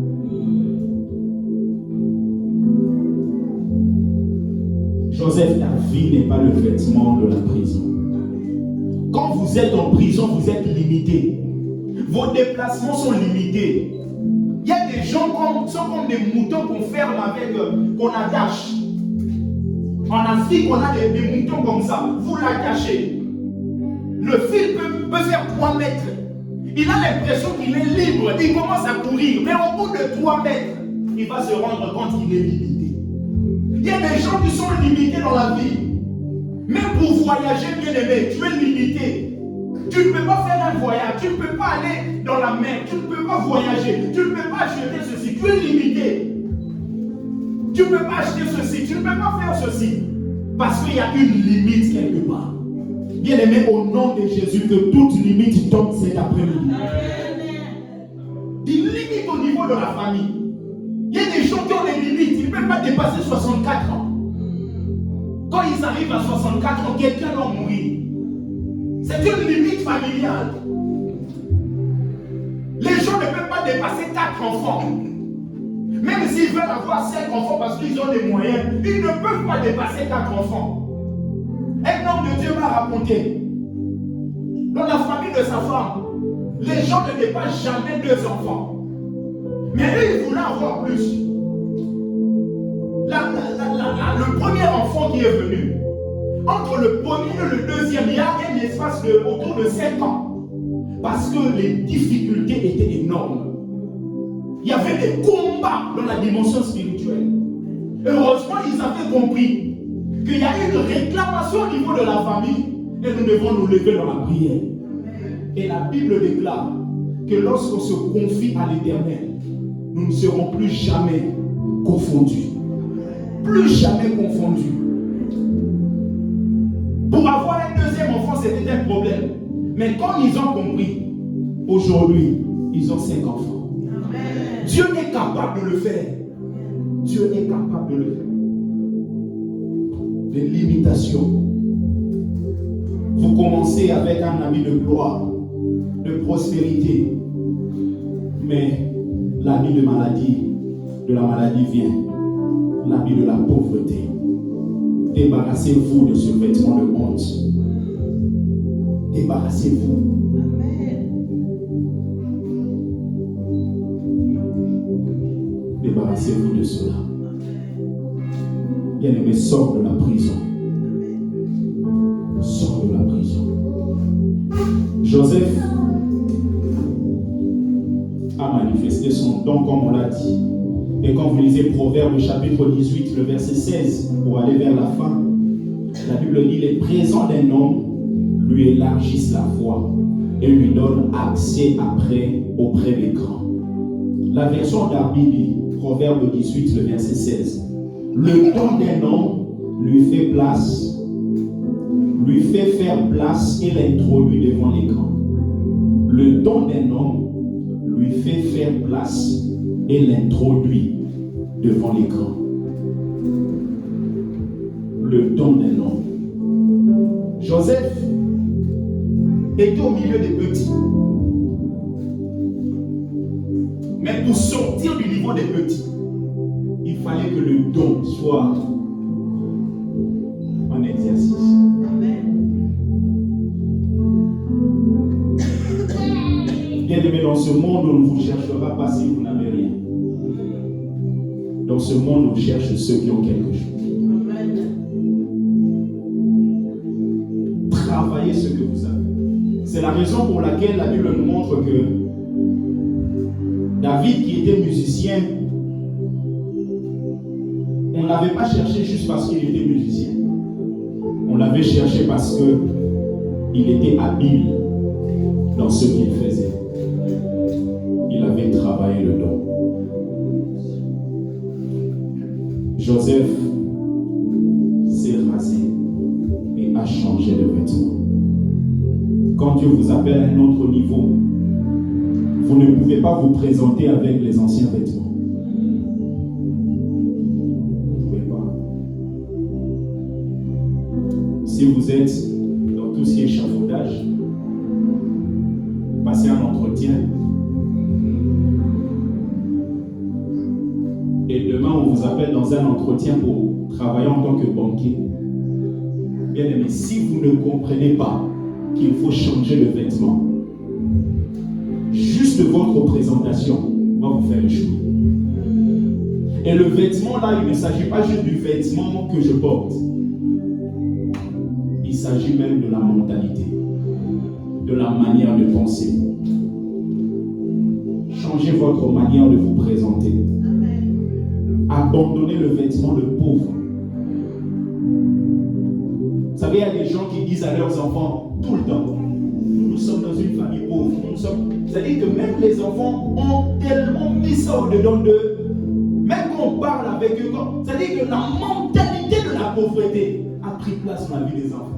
Joseph, ta vie n'est pas le vêtement de la prison. Quand vous êtes en prison, vous êtes limité. Vos déplacements sont limités. Il y a des gens qui sont comme des moutons qu'on ferme avec, qu'on attache. En Afrique, on a des moutons comme ça. Vous l'attachez. Le fil peut faire 3 mètres. Il a l'impression qu'il est libre. Il commence à courir. Mais au bout de 3 mètres, il va se rendre compte qu'il est limité. Il y a des gens qui sont limités dans la vie. Même pour voyager, bien aimé, tu es limité. Tu ne peux pas faire un voyage. Tu ne peux pas aller dans la mer. Tu ne peux pas voyager. Tu ne peux pas acheter ceci. Tu es limité. Tu ne peux pas acheter ceci. Tu ne peux pas faire ceci. Parce qu'il y a une limite quelque part. Bien aimé, au nom de Jésus, que toute limite tombe cet après-midi. Des limites au niveau de la famille. Il y a des gens qui ont des limites. Ils ne peuvent pas dépasser 64 ans. Quand ils arrivent à 64 ans, quelqu'un doit mourir. C'est une limite familiale. Les gens ne peuvent pas dépasser 4 enfants. Même s'ils veulent avoir 5 enfants parce qu'ils ont les moyens, ils ne peuvent pas dépasser 4 enfants. Un homme de Dieu m'a raconté, dans la famille de sa femme, les gens ne dépassent jamais 2 enfants. Mais eux, ils voulaient avoir plus. Le premier enfant qui est venu, entre le premier et le deuxième, il y a un espace autour de 5 ans. Parce que les difficultés étaient énormes. Il y avait des combats dans la dimension spirituelle. Heureusement, ils avaient compris qu'il y a une réclamation au niveau de la famille et nous devons nous lever dans la prière. Et la Bible déclare que lorsqu'on se confie à l'Éternel, nous ne serons plus jamais confondus. Plus jamais confondus. Pour avoir un deuxième enfant, c'était un problème. Mais comme ils ont compris, aujourd'hui, ils ont 5 enfants. Amen. Dieu est capable de le faire. Dieu est capable de le faire. Des limitations. Vous commencez avec un ami de gloire, de prospérité. Mais l'ami de la maladie vient. L'ami de la pauvreté. Débarrassez-vous de ce vêtement de honte. Débarrassez-vous. Amen. Débarrassez-vous de cela. Bien-aimé, sors de la prison. Sors de la prison. Joseph a manifesté son don comme on l'a dit. Et quand vous lisez Proverbes chapitre 18, le verset 16, pour aller vers la fin, la Bible dit: les présents d'un homme lui élargissent la voie et lui donnent accès auprès des grands. La version d'Arbi dit, Proverbe 18, le verset 16, le don d'un homme lui fait faire place et l'introduit devant les grands. Le don d'un homme lui fait faire place et l'introduit devant les grands. Le don d'un homme. Joseph était au milieu des petits. Mais pour sortir du niveau des petits, il fallait que le don soit en exercice. Bien-aimé, dans ce monde, on ne vous cherchera pas si vous n'avez rien. Dans ce monde, on cherche ceux qui ont quelque chose. Travaillez ce que vous avez. C'est la raison pour laquelle la Bible nous montre que David, qui était musicien, on ne l'avait pas cherché juste parce qu'il était musicien. On l'avait cherché parce qu'il était habile dans ce qu'il faisait. Il avait travaillé le don. Joseph s'est rasé et a changé de vêtements. Quand Dieu vous appelle à un autre niveau, vous ne pouvez pas vous présenter avec les anciens vêtements. Si vous êtes dans tout ce qui est échafaudage, passez un entretien. Et demain, on vous appelle dans un entretien pour travailler en tant que banquier. Bien aimé, si vous ne comprenez pas qu'il faut changer le vêtement, juste votre présentation va vous faire échouer. Et le vêtement là, il ne s'agit pas juste du vêtement que je porte. Il s'agit même de la mentalité, de la manière de penser. Changez votre manière de vous présenter. Abandonnez le vêtement de pauvre. Vous savez, il y a des gens qui disent à leurs enfants tout le temps, nous sommes dans une famille pauvre. C'est-à-dire que même les enfants ont tellement mis ça au-dedans d'eux. Même quand on parle avec eux, c'est-à-dire que la mentalité de la pauvreté a pris place dans la vie des enfants.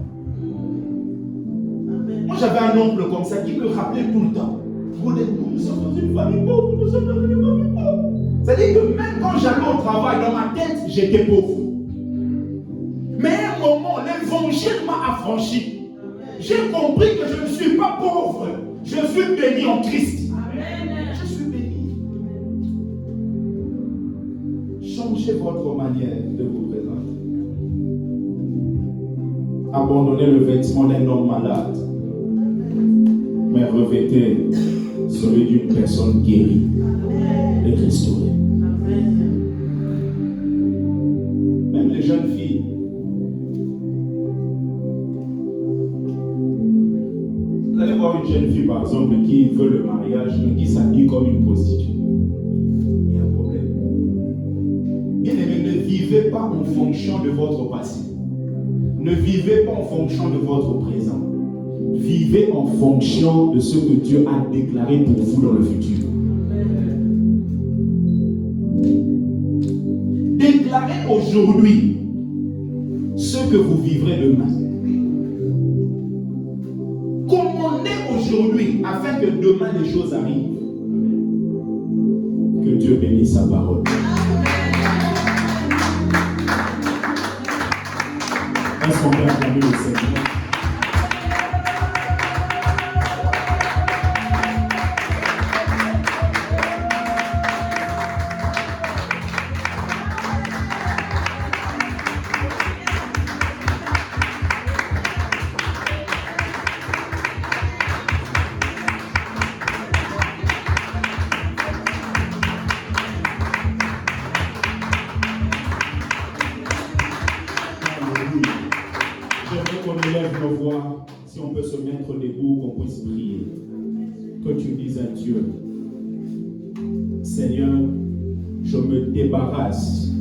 Moi, j'avais un oncle comme ça qui me rappelait tout le temps. Nous sommes dans une famille pauvre, nous sommes dans une famille pauvre. C'est-à-dire que même quand j'allais au travail, dans ma tête, j'étais pauvre. Mais à un moment, l'évangile m'a affranchi. J'ai compris que je ne suis pas pauvre. Je suis béni en Christ. Amen. Je suis béni. Changez votre manière de vous présenter. Abandonnez le vêtement d'un homme malade, mais revêtez celui d'une personne guérie et restaurée. Même les jeunes filles, vous allez voir une jeune fille par exemple qui veut le mariage mais qui s'habille comme une prostituée. Il y a un problème. Bien aimé, ne vivez pas en fonction de votre passé. Ne vivez pas en fonction de votre présent. Vivez en fonction de ce que Dieu a déclaré pour vous dans le futur. Déclarez aujourd'hui ce que vous vivrez demain. Commandez aujourd'hui afin que demain les choses arrivent. Que Dieu bénisse sa parole. Est-ce qu'on peut acclamer le Seigneur? Si on peut se mettre debout, qu'on puisse prier. Que tu dises à Dieu, Seigneur, je me débarrasse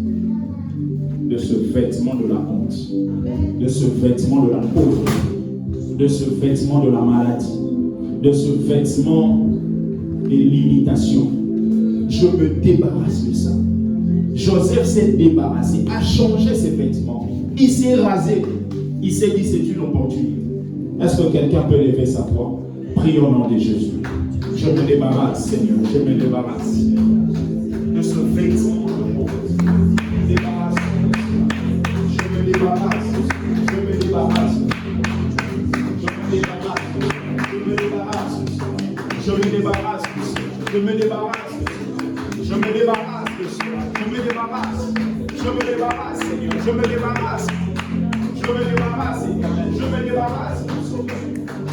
de ce vêtement de la honte, de ce vêtement de la pauvreté, de ce vêtement de la maladie, de ce vêtement des limitations. Je me débarrasse de ça. Joseph s'est débarrassé, a changé ses vêtements. Il s'est rasé. Il s'est dit c'est une opportunité. Est-ce que quelqu'un peut lever sa voix? Prie au nom de Jésus. Je me débarrasse, Seigneur. Je me débarrasse de ce vêtement de pauvreté. Je me débarrasse. Je me débarrasse. Je me débarrasse. Je me débarrasse. Je me débarrasse. Je me débarrasse. Je me débarrasse. Je me débarrasse. Je me débarrasse, Seigneur. Je me débarrasse. Je me débarrasse, je me débarrasse,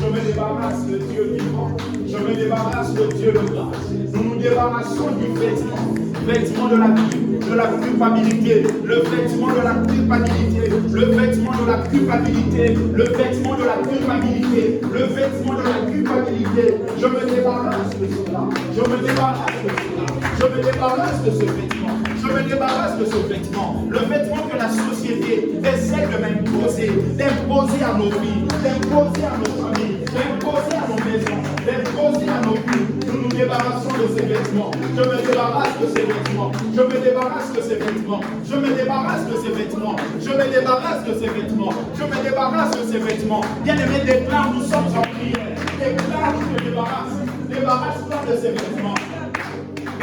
je me débarrasse de Dieu vivant, je me débarrasse de Dieu de grâce. Nous nous débarrassons du vêtement de la culpabilité, le vêtement de la culpabilité, le vêtement de la culpabilité, le vêtement de la culpabilité, le vêtement de la culpabilité. Je me débarrasse de cela, je me débarrasse de cela, je me débarrasse de ce vêtement. Je me débarrasse de ce vêtement, le vêtement que la société essaie de m'imposer, d'imposer à nos vies, d'imposer à nos familles, d'imposer à nos maisons, d'imposer à nos vies. Nous nous débarrassons de ces vêtements. Je me débarrasse de ces vêtements. Je me débarrasse de ces vêtements. Je me débarrasse de ces vêtements. Je me débarrasse de ces vêtements. Je me débarrasse de ces vêtements. Bien-aimé, déclare, nous sommes en prière. Déclare, je me débarrasse. Débarrasse-toi de ces vêtements.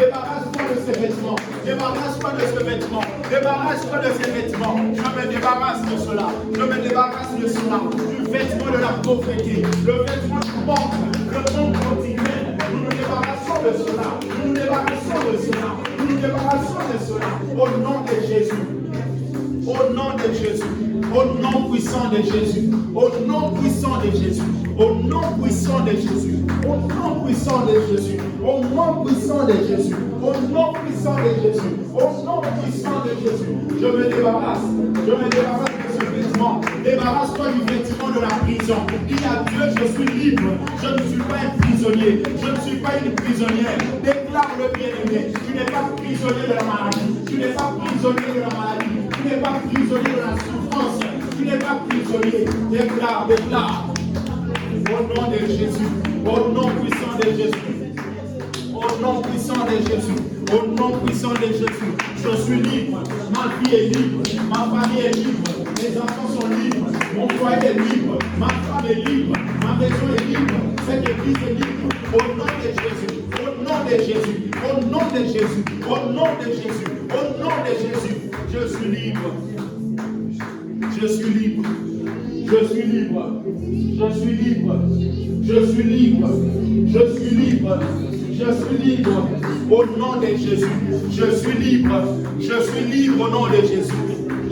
Débarrasse-toi de ces vêtements. Débarrasse-toi de ce vêtement. Débarrasse-toi de ces vêtements. Je me débarrasse de cela. Je me débarrasse de cela. Du vêtement de la pauvreté. Le vêtement du manque. Le manque quotidien. Nous nous débarrassons de cela. Nous nous débarrassons de cela. Nous nous débarrassons de cela. Au nom de Jésus. Au nom de Jésus. Au nom puissant de Jésus. Au nom puissant de Jésus. Au nom puissant de Jésus. Au nom puissant de Jésus. Au nom puissant de Jésus. Au nom puissant de Jésus. Au nom puissant de Jésus. Je me débarrasse. Je me débarrasse de ce vêtement. Débarrasse-toi du vêtement de la prison. Dis à Dieu, je suis libre. Je ne suis pas un prisonnier. Je ne suis pas une prisonnière. Déclare le bien-aimé. Tu n'es pas prisonnier de la maladie. Tu n'es pas prisonnier de la maladie. Tu n'es pas prisonnier de la souffrance. Tu n'es pas prisonnier. Déclare, déclare. Au nom de Jésus. Au nom puissant de Jésus. Au nom puissant de Jésus. Au nom puissant de Jésus. Je suis libre. Ma vie est libre. Ma famille est libre. Mes enfants sont libres. Mon foyer est libre. Ma femme est libre. Ma maison est libre. Cette église est libre. Au nom de Jésus. Au nom de Jésus. Au nom de Jésus. Au nom de Jésus. Au nom de Jésus. Je suis libre. Je suis libre. Je suis libre. Je suis libre. Je suis libre. Je suis libre. Je suis libre. Au nom de Jésus. Je suis libre. Je suis libre au nom de Jésus.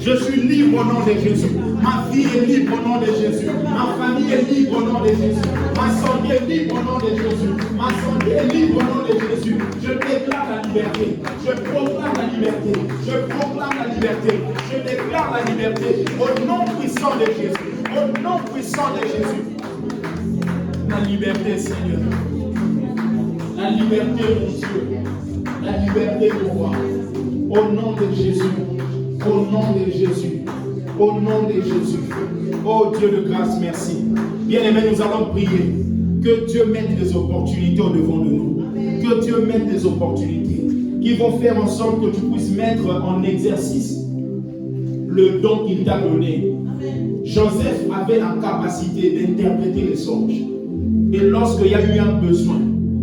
Je suis libre au nom de Jésus. Ma vie est libre au nom de Jésus. Ma famille est libre au nom de Jésus. Ma santé est libre au nom de Jésus. Ma santé est libre au nom de Jésus. Je déclare la liberté. Je proclame la liberté. Je proclame la liberté. Je déclare la liberté au nom puissant de Jésus. Au nom puissant de Jésus. La liberté, Seigneur. La liberté, mon Dieu. La liberté, mon roi. Au nom de Jésus. Au nom de Jésus. Au nom de Jésus. Oh Dieu de grâce, merci. Bien-aimés, nous allons prier. Que Dieu mette des opportunités au devant de nous. Que Dieu mette des opportunités qui vont faire en sorte que tu puisses mettre en exercice le don qu'il t'a donné. Joseph avait la capacité d'interpréter les songes. Et lorsqu'il y a eu un besoin,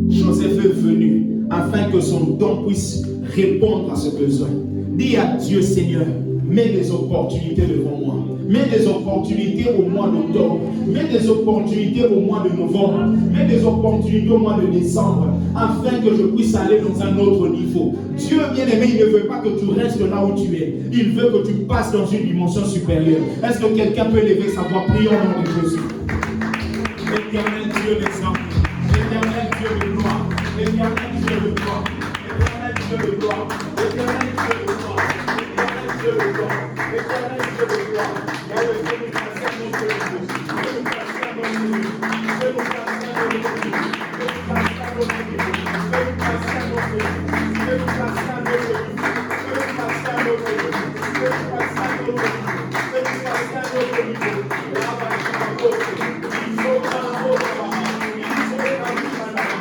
Joseph est venu afin que son don puisse répondre à ce besoin. Dis à Dieu, Seigneur, mets des opportunités devant moi. Mets des opportunités au mois d'octobre. Mets des opportunités au mois de novembre. Mets des opportunités au mois de décembre. Afin que je puisse aller dans un autre niveau. Dieu bien-aimé, il ne veut pas que tu restes là où tu es. Il veut que tu passes dans une dimension supérieure. Est-ce que quelqu'un peut lever sa voix? Prions au nom de Jésus. Éternel Dieu des anges. Éternel Dieu de gloire. Éternel Dieu de gloire. Éternel Dieu de gloire. Éternel Dieu de gloire. Éternel Dieu de gloire. Éternel Dieu de gloire. Dans le Dieu nous passons notre vie. Dieu nous passons notre vie. Dieu nous passons notre vie. Dieu nous passons notre vie. Dieu nous passons notre vie. Dieu nous passons notre vie. Dieu nous passons notre vie. Dieu nous passons notre vie. Dieu nous passons notre vie. Là-bas, je m'apporte. Il faut que la mort là-bas. Il faut que la vie là-bas.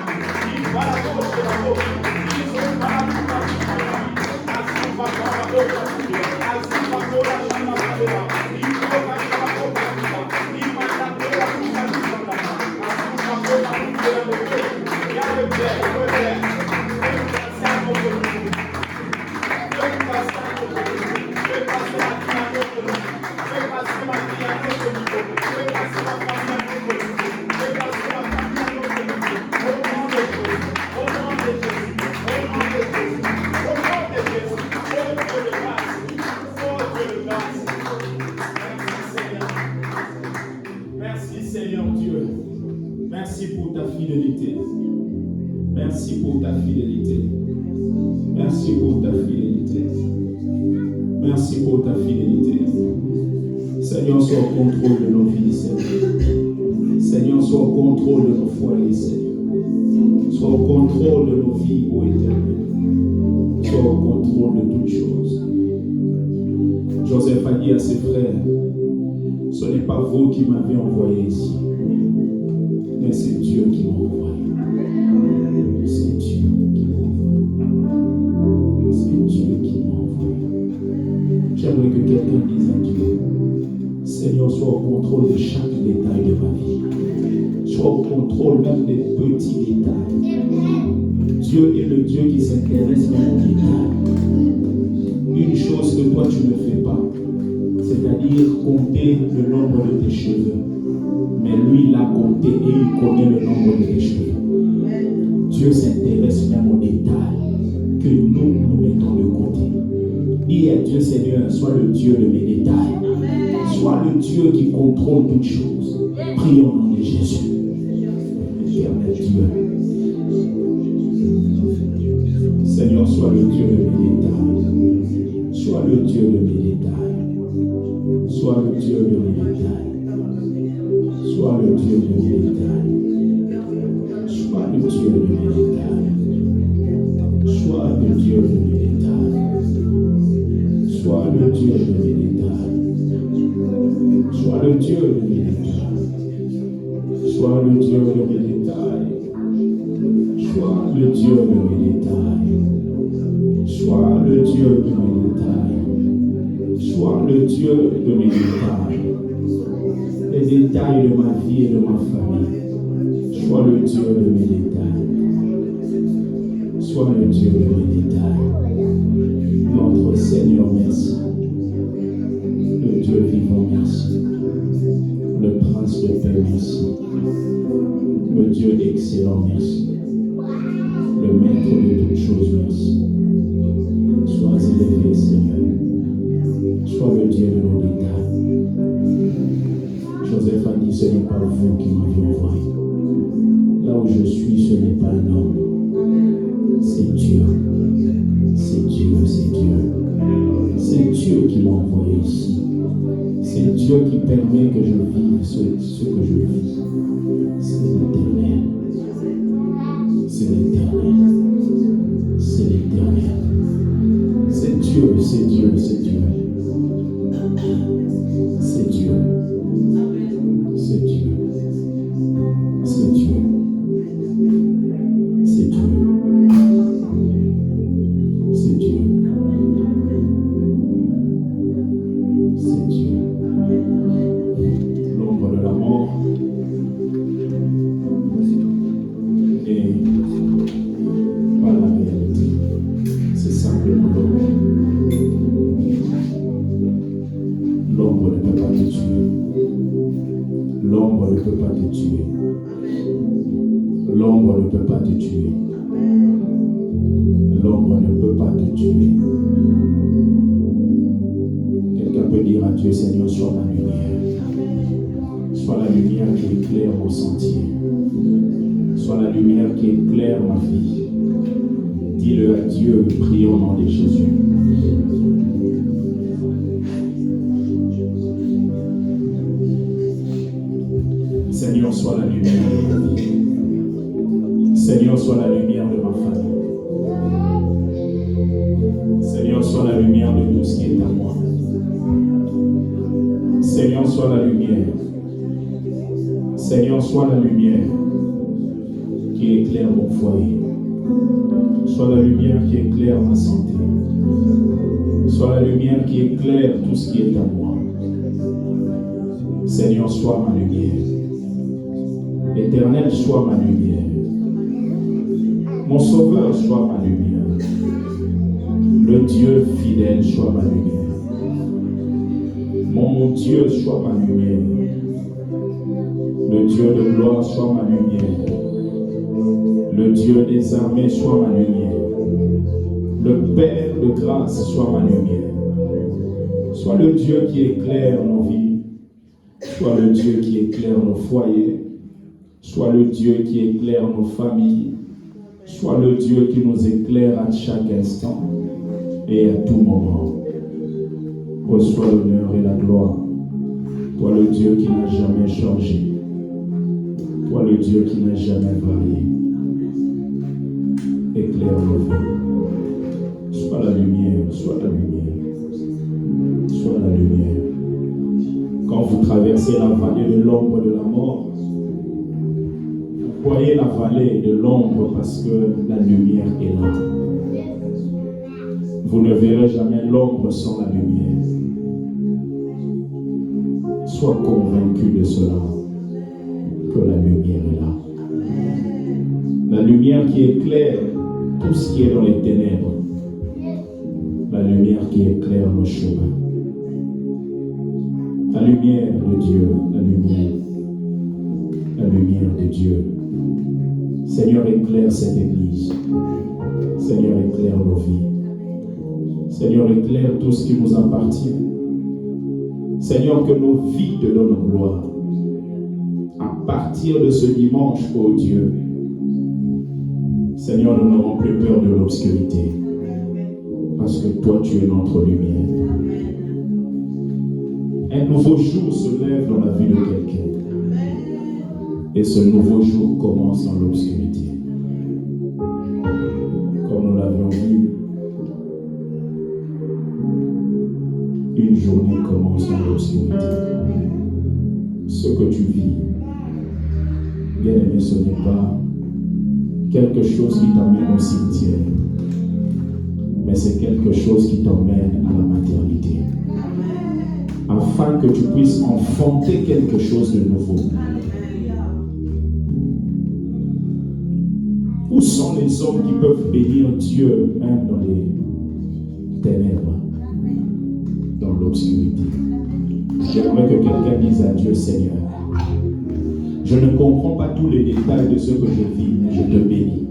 Il va la gauche et la gauche. Il faut que la vie là-bas. Ainsi va la gauche. Ainsi va la Merci pour ta fidélité. Merci pour ta fidélité. Merci pour ta fidélité. Merci pour ta fidélité. Seigneur, sois au contrôle de nos vies, Seigneur. Seigneur, sois au contrôle de nos foyers, Seigneur. Sois au contrôle de nos vies, ô Éternel. Sois au contrôle de toutes choses. Joseph a dit à ses frères, ce n'est pas vous qui m'avez envoyé ici, mais c'est Dieu qui m'a envoyé. C'est Dieu qui m'a envoyé. C'est Dieu qui m'a envoyé. J'aimerais que quelqu'un dise à Dieu, Seigneur, sois au contrôle de chaque détail de ma vie. Sois au contrôle même des petits détails. Dieu est le Dieu qui s'intéresse même aux détails. Une chose que toi tu ne fais pas, c'est-à-dire compter le nombre de tes cheveux. Mais lui, il a compté et il connaît le nombre de tes cheveux. Dieu s'intéresse même aux détails que nous mettons de côté. Dis à Dieu, Seigneur, sois le Dieu de mes détails. Sois le Dieu qui contrôle toutes choses. Prions au nom de Jésus. Éternel Dieu. Seigneur, sois le Dieu de mes détails. Sois le Dieu de mes détails. Sois le Dieu de mes détails. Sois le Dieu de mes détails. Sois le Dieu de mes détails. Sois le Dieu de mes détails. Sois le Dieu de mes détails. Sois le Dieu de mes détails. Sois le Dieu de mes détails. Sois le Dieu de mes détails. Sois le Dieu de mes détails. Sois le Dieu de mes détails. Les détails de ma vie et de ma famille. Sois le Dieu de mes détails. Sois le Dieu de mes détails. Notre Seigneur, merci. Le Dieu vivant, merci. Le Prince de paix, merci. Le Dieu excellent, merci. Le Maître de toutes choses, merci. Sois élevé, Seigneur. Sois le Dieu de nos détails. Joseph a dit, ce n'est pas vous qui m'avez envoyé. Là où je suis, ce n'est pas un homme. C'est Dieu. C'est Dieu, c'est Dieu. C'est Dieu qui m'a envoyé ici. C'est Dieu qui permet que je vive ce que je vis. C'est l'éternel. C'est l'éternel. C'est l'éternel. C'est Dieu, c'est Dieu, c'est Dieu. C'est Dieu. C'est Dieu. C'est Dieu. C'est Dieu. C'est Dieu. C'est Dieu. L'ombre de la mort n'est pas la réalité. C'est simplement l'ombre. L'ombre ne peut pas te tuer. L'ombre ne peut pas te tuer. L'ombre ne peut pas te tuer. L'ombre ne peut pas te tuer. Quelqu'un peut dire à Dieu, Seigneur, sois ma lumière. Sois la lumière qui éclaire mon sentier. Sois la lumière qui éclaire ma vie. Dis-le à Dieu, prions au nom de Jésus. Seigneur, sois la lumière de ma vie. Seigneur, sois la lumière de ma famille. Seigneur, sois la lumière de tout ce qui est à moi. Seigneur, sois la lumière. Seigneur, sois la lumière qui éclaire mon foyer. Sois la lumière qui éclaire ma santé. Sois la lumière qui éclaire tout ce qui est à moi. Seigneur, sois ma lumière. Éternel, sois ma lumière. Mon Sauveur, sois ma lumière. Le Dieu fidèle, sois ma lumière. Mon Dieu, sois ma lumière. Le Dieu de gloire, sois ma lumière. Le Dieu des armées, sois ma lumière. Le Père de grâce, sois ma lumière. Sois le Dieu qui éclaire nos vies. Sois le Dieu qui éclaire nos foyers. Sois le Dieu qui éclaire nos familles. Sois le Dieu qui nous éclaire à chaque instant et à tout moment. Reçois l'honneur et la gloire. Toi le Dieu qui n'a jamais changé. Toi le Dieu qui n'a jamais varié. Éclaire nos vies. Sois la lumière, sois la lumière. Sois la lumière. Quand vous traversez la vallée de l'ombre de la mort, vous voyez la vallée de l'ombre parce que la lumière est là. Vous ne verrez jamais l'ombre sans la lumière. Sois convaincu de cela, que la lumière est là. La lumière qui éclaire tout ce qui est dans les ténèbres, la lumière qui éclaire nos chemins. La lumière de Dieu, la lumière de Dieu. Seigneur, éclaire cette église. Seigneur, éclaire nos vies. Seigneur, éclaire tout ce qui nous appartient. Seigneur, que nos vies te donnent gloire. À partir de ce dimanche, ô Dieu, Seigneur, nous n'aurons plus peur de l'obscurité. Parce que toi, tu es notre lumière. Un nouveau jour se lève dans la vie de quelqu'un. Et ce nouveau jour commence dans l'obscurité. Comme nous l'avions vu, une journée commence dans l'obscurité. Ce que tu vis, bien aimé, ce n'est pas quelque chose qui t'amène au cimetière, mais c'est quelque chose qui t'emmène à la maternité. Afin que tu puisses enfanter quelque chose de nouveau. Où sont les hommes qui peuvent bénir Dieu même dans les ténèbres, dans l'obscurité? J'aimerais que quelqu'un dise à Dieu, Seigneur, je ne comprends pas tous les détails de ce que je vis, mais je te bénis.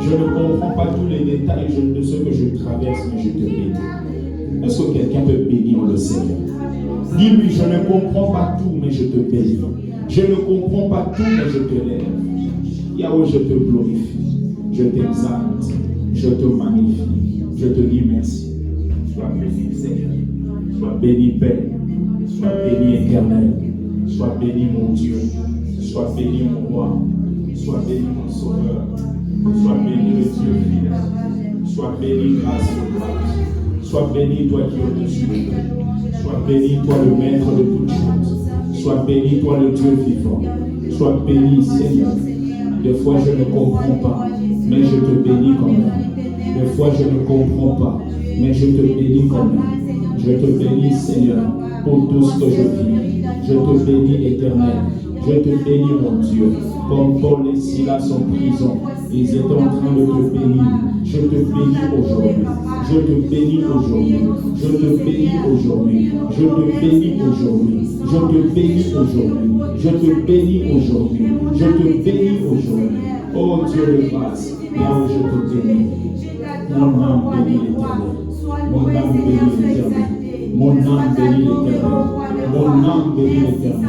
Je ne comprends pas tous les détails de ce que je traverse, mais je te bénis. Est-ce que quelqu'un peut bénir le Seigneur? Dis-lui, je ne comprends pas tout, mais je te bénis. Je ne comprends pas tout, mais je te lève. Yahweh, je te glorifie, je t'exalte, je te magnifie, je te dis merci. Sois béni, Seigneur. Sois béni, Père. Sois béni, Éternel. Sois béni, mon Dieu. Sois béni, mon roi. Sois béni, mon sauveur. Sois béni, le Dieu fidèle. Sois béni, grâce de grâce. Sois béni, toi qui es au-dessus de tout. Sois béni, toi le maître de toutes choses. Sois béni, toi le Dieu vivant. Sois béni, Seigneur. Des fois, je ne comprends pas, mais je te bénis quand même. Des fois, je ne comprends pas, mais je te bénis quand même. Je te bénis, Seigneur, pour tout ce que je vis. Je te bénis, Éternel. Je te bénis, mon Dieu. Comme Paul et Silas en prison, ils étaient en train de te bénir. Je te bénis aujourd'hui. Je te bénis aujourd'hui. Je te bénis aujourd'hui. Je te bénis aujourd'hui. Je te bénis aujourd'hui. Je te bénis aujourd'hui. Je te bénis aujourd'hui. Oh Dieu de grâce, là où je te bénis. Mon âme bénit l'Éternel. Mon âme bénit l'Éternel. Mon âme bénit l'Éternel. Mon âme bénit l'Éternel.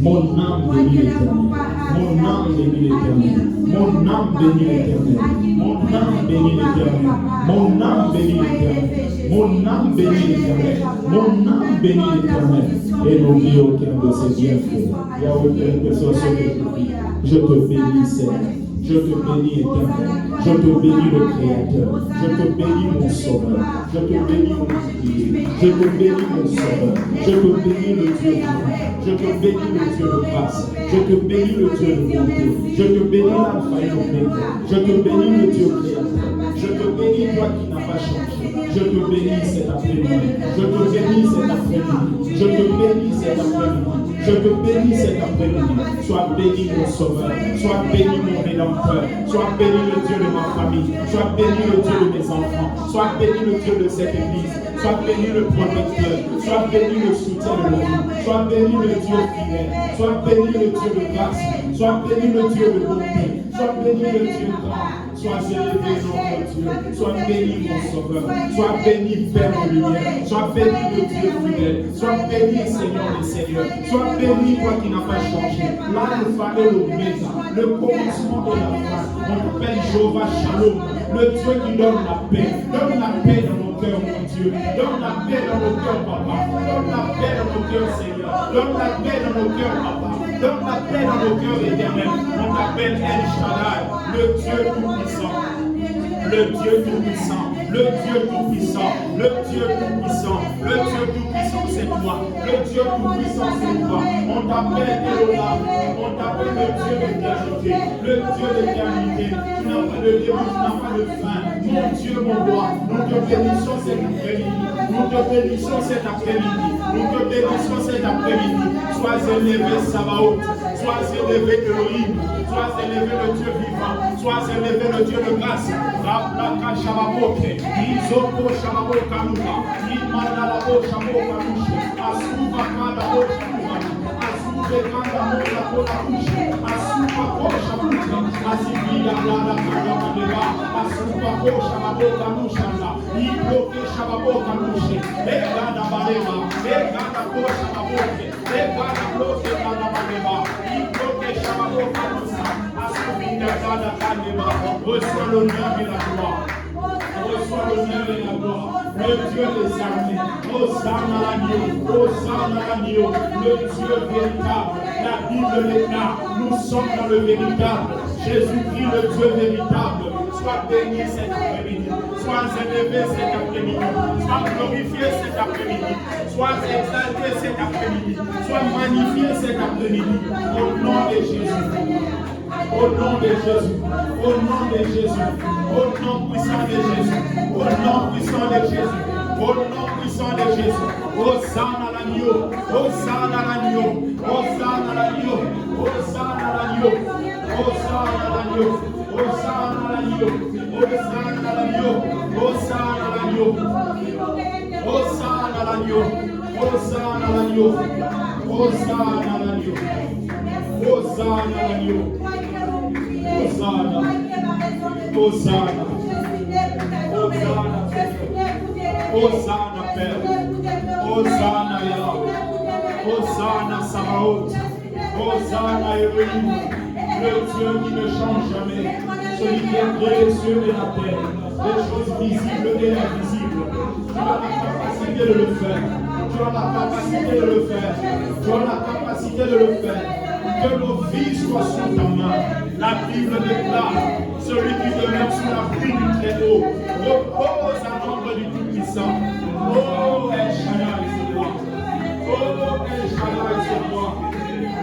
Mon âme bénit l'Éternel. Mon âme bénit l'Éternel. Mon âme bénit l'Éternel. Mon âme bénit l'Éternel. Mon âme bénit l'Éternel. Mon âme bénit l'Éternel. Mon âme bénit l'Éternel. Et n'oublie aucun de ses bienfaits. Yahweh, quelle que soit ce que je vis, je te bénis, Seigneur. Je te bénis, Éternel. Je te bénis, le Créateur. Je te bénis, mon Sauveur. Je te bénis, mon Dieu. Je te bénis, mon Sauveur. Je te bénis, le Dieu vivant. Je te bénis, le Dieu de grâce. Je te bénis, le Dieu de bonté. Je te bénis, l'Alpha et l'Oméga. Je te bénis, le Dieu Créateur. Je te bénis, toi qui n'as pas changé. Je te bénis cet après-midi. Je te bénis cet après-midi. Je te bénis cet après-midi. Je te bénis cet après-midi. Sois béni, mon Sauveur. Sois béni, mon Rédempteur. Sois béni, le Dieu de ma famille. Sois béni, le Dieu de mes enfants. Sois béni, le Dieu de cette église. Sois béni, le protecteur. Sois béni, le soutien de nos vies. Sois béni, le Dieu fidèle. Sois béni, le Dieu de grâce. Sois béni, le Dieu de bonté. Sois béni, le Dieu grand. Sois élevé, notre Dieu. Sois béni, mon Sauveur. Sois béni, Père de lumière. Sois béni, le Dieu fidèle. Sois béni, Seigneur des Seigneurs. Sois béni, toi qui n'as pas changé. L'Alpha et l'Oméga, le commencement de la fin. On t'appelle Jéhovah Shalom, le Dieu qui donne la paix. Donne la paix dans nos cœurs, mon Dieu. Donne la paix dans nos cœurs, Papa. Donne la paix dans nos cœurs, Seigneur. Donne la paix dans nos cœurs, Papa. Donne la paix dans nos cœurs, Éternel. On t'appelle El Shaddai, le Dieu tout-puissant. Le Dieu tout-puissant, le Dieu tout-puissant, le Dieu tout-puissant, le Dieu tout-puissant, c'est toi. Le Dieu tout-puissant, c'est toi. On t'appelle Elohim, on t'appelle le Dieu d'éternité, le Dieu d'éternité. Tu n'as pas de début, tu n'as pas de fin. Mon Dieu, mon roi, nous te bénissons cet après-midi. Nous te bénissons cet après-midi. Nous te bénissons cet après-midi. Sois élevé, Sabaoth. Sois élevé Elohim. Sois élevé le Dieu vivant. Sois élevé le Dieu de grâce. Raplaka Shababoke. Izoko Shababokanuka. Imanalabo Shabokanushi. Asuba Kadabo Shabuka. Asube Kandamo Lakonakushi. Asuba Koshabuka. Asibia Lada Kadamadeva. Asuba Koshababokanushanda. Ibloke Shababokanushi. Egada Badeva. Egada Koshababoke. Egada Bloke Kadamadeva. Ibloke Shababokanusa. Asubia Lada Kadeva. Reçois l'honneur et la gloire. Reçois l'honneur et la gloire. Le Dieu des armées. Hosanna l'agneau. Hosanna l'agneau. Le Dieu véritable. La Bible déclare. Nous sommes dans le véritable. Jésus-Christ, le Dieu véritable. Sois béni cet après-midi. Sois élevé cet après-midi. Sois glorifié cet après-midi. Sois exalté cet après-midi. Sois magnifié cet après-midi. Au nom de Jésus. Au nom de Jésus. Au nom de Jésus. Au nom puissant de Jésus. Au nom puissant de Jésus. Au nom puissant de Jésus. Hosanna l'agneau. Hosanna l'agneau. Hosanna l'agneau. Hosanna l'agneau. Hosanna l'agneau. Hosanna l'agneau. Hosanna l'agneau. Hosanna l'agneau. Hosanna l'agneau. Hosanna l'agneau. Hosanna l'agneau. Hosanna l'agneau. Hosanna. Hosanna. Hosanna. Hosanna Père. Hosanna Yahweh. Hosanna Sabaoth. Hosanna Elohim. Le Dieu qui ne change jamais. Celui qui a créé les cieux et la terre. Les choses visibles et invisibles. Tu as la capacité de le faire. Tu as la capacité de le faire. Tu as la capacité de le faire. Que nos vies soient sous ta main. La Bible déclare, celui qui demeure sous la pluie du Très-Haut repose à l'ombre du Tout-Puissant. Oh, El Shaddai, c'est moi. Oh, El Shaddai, c'est moi.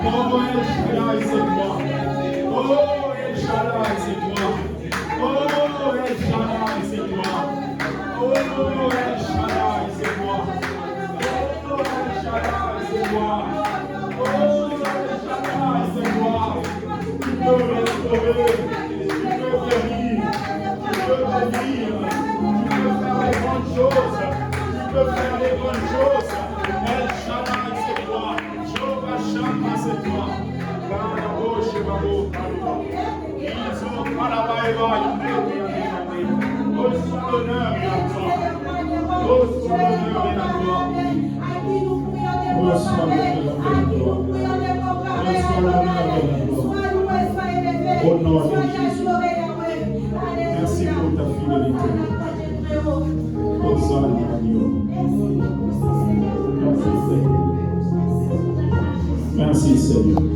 Oh, El Shaddai, c'est moi. Oh, El Shaddai, c'est moi. Oh, El Shaddai, c'est moi. Oh, El Shaddai, c'est moi. Oh, El Shaddai, c'est moi. Oh, El Shaddai, c'est moi. Tu peux restaurer, tu peux guérir, tu peux bénir, tu peux faire les bonnes choses, tu peux faire les bonnes choses. El Shaddai, c'est toi. Jehovah Shammah, c'est toi. Karabo, Shebabo, Karabo. Ils ont Kalabaeva, reçois l'honneur et la gloire. Reçois l'honneur et la gloire. Reçois l'honneur et la gloire. Reçois l'honneur et la gloire. Au nom de Jésus. Merci pour ta fidélité. Hosanna l'agneau. Merci Seigneur. Merci Seigneur.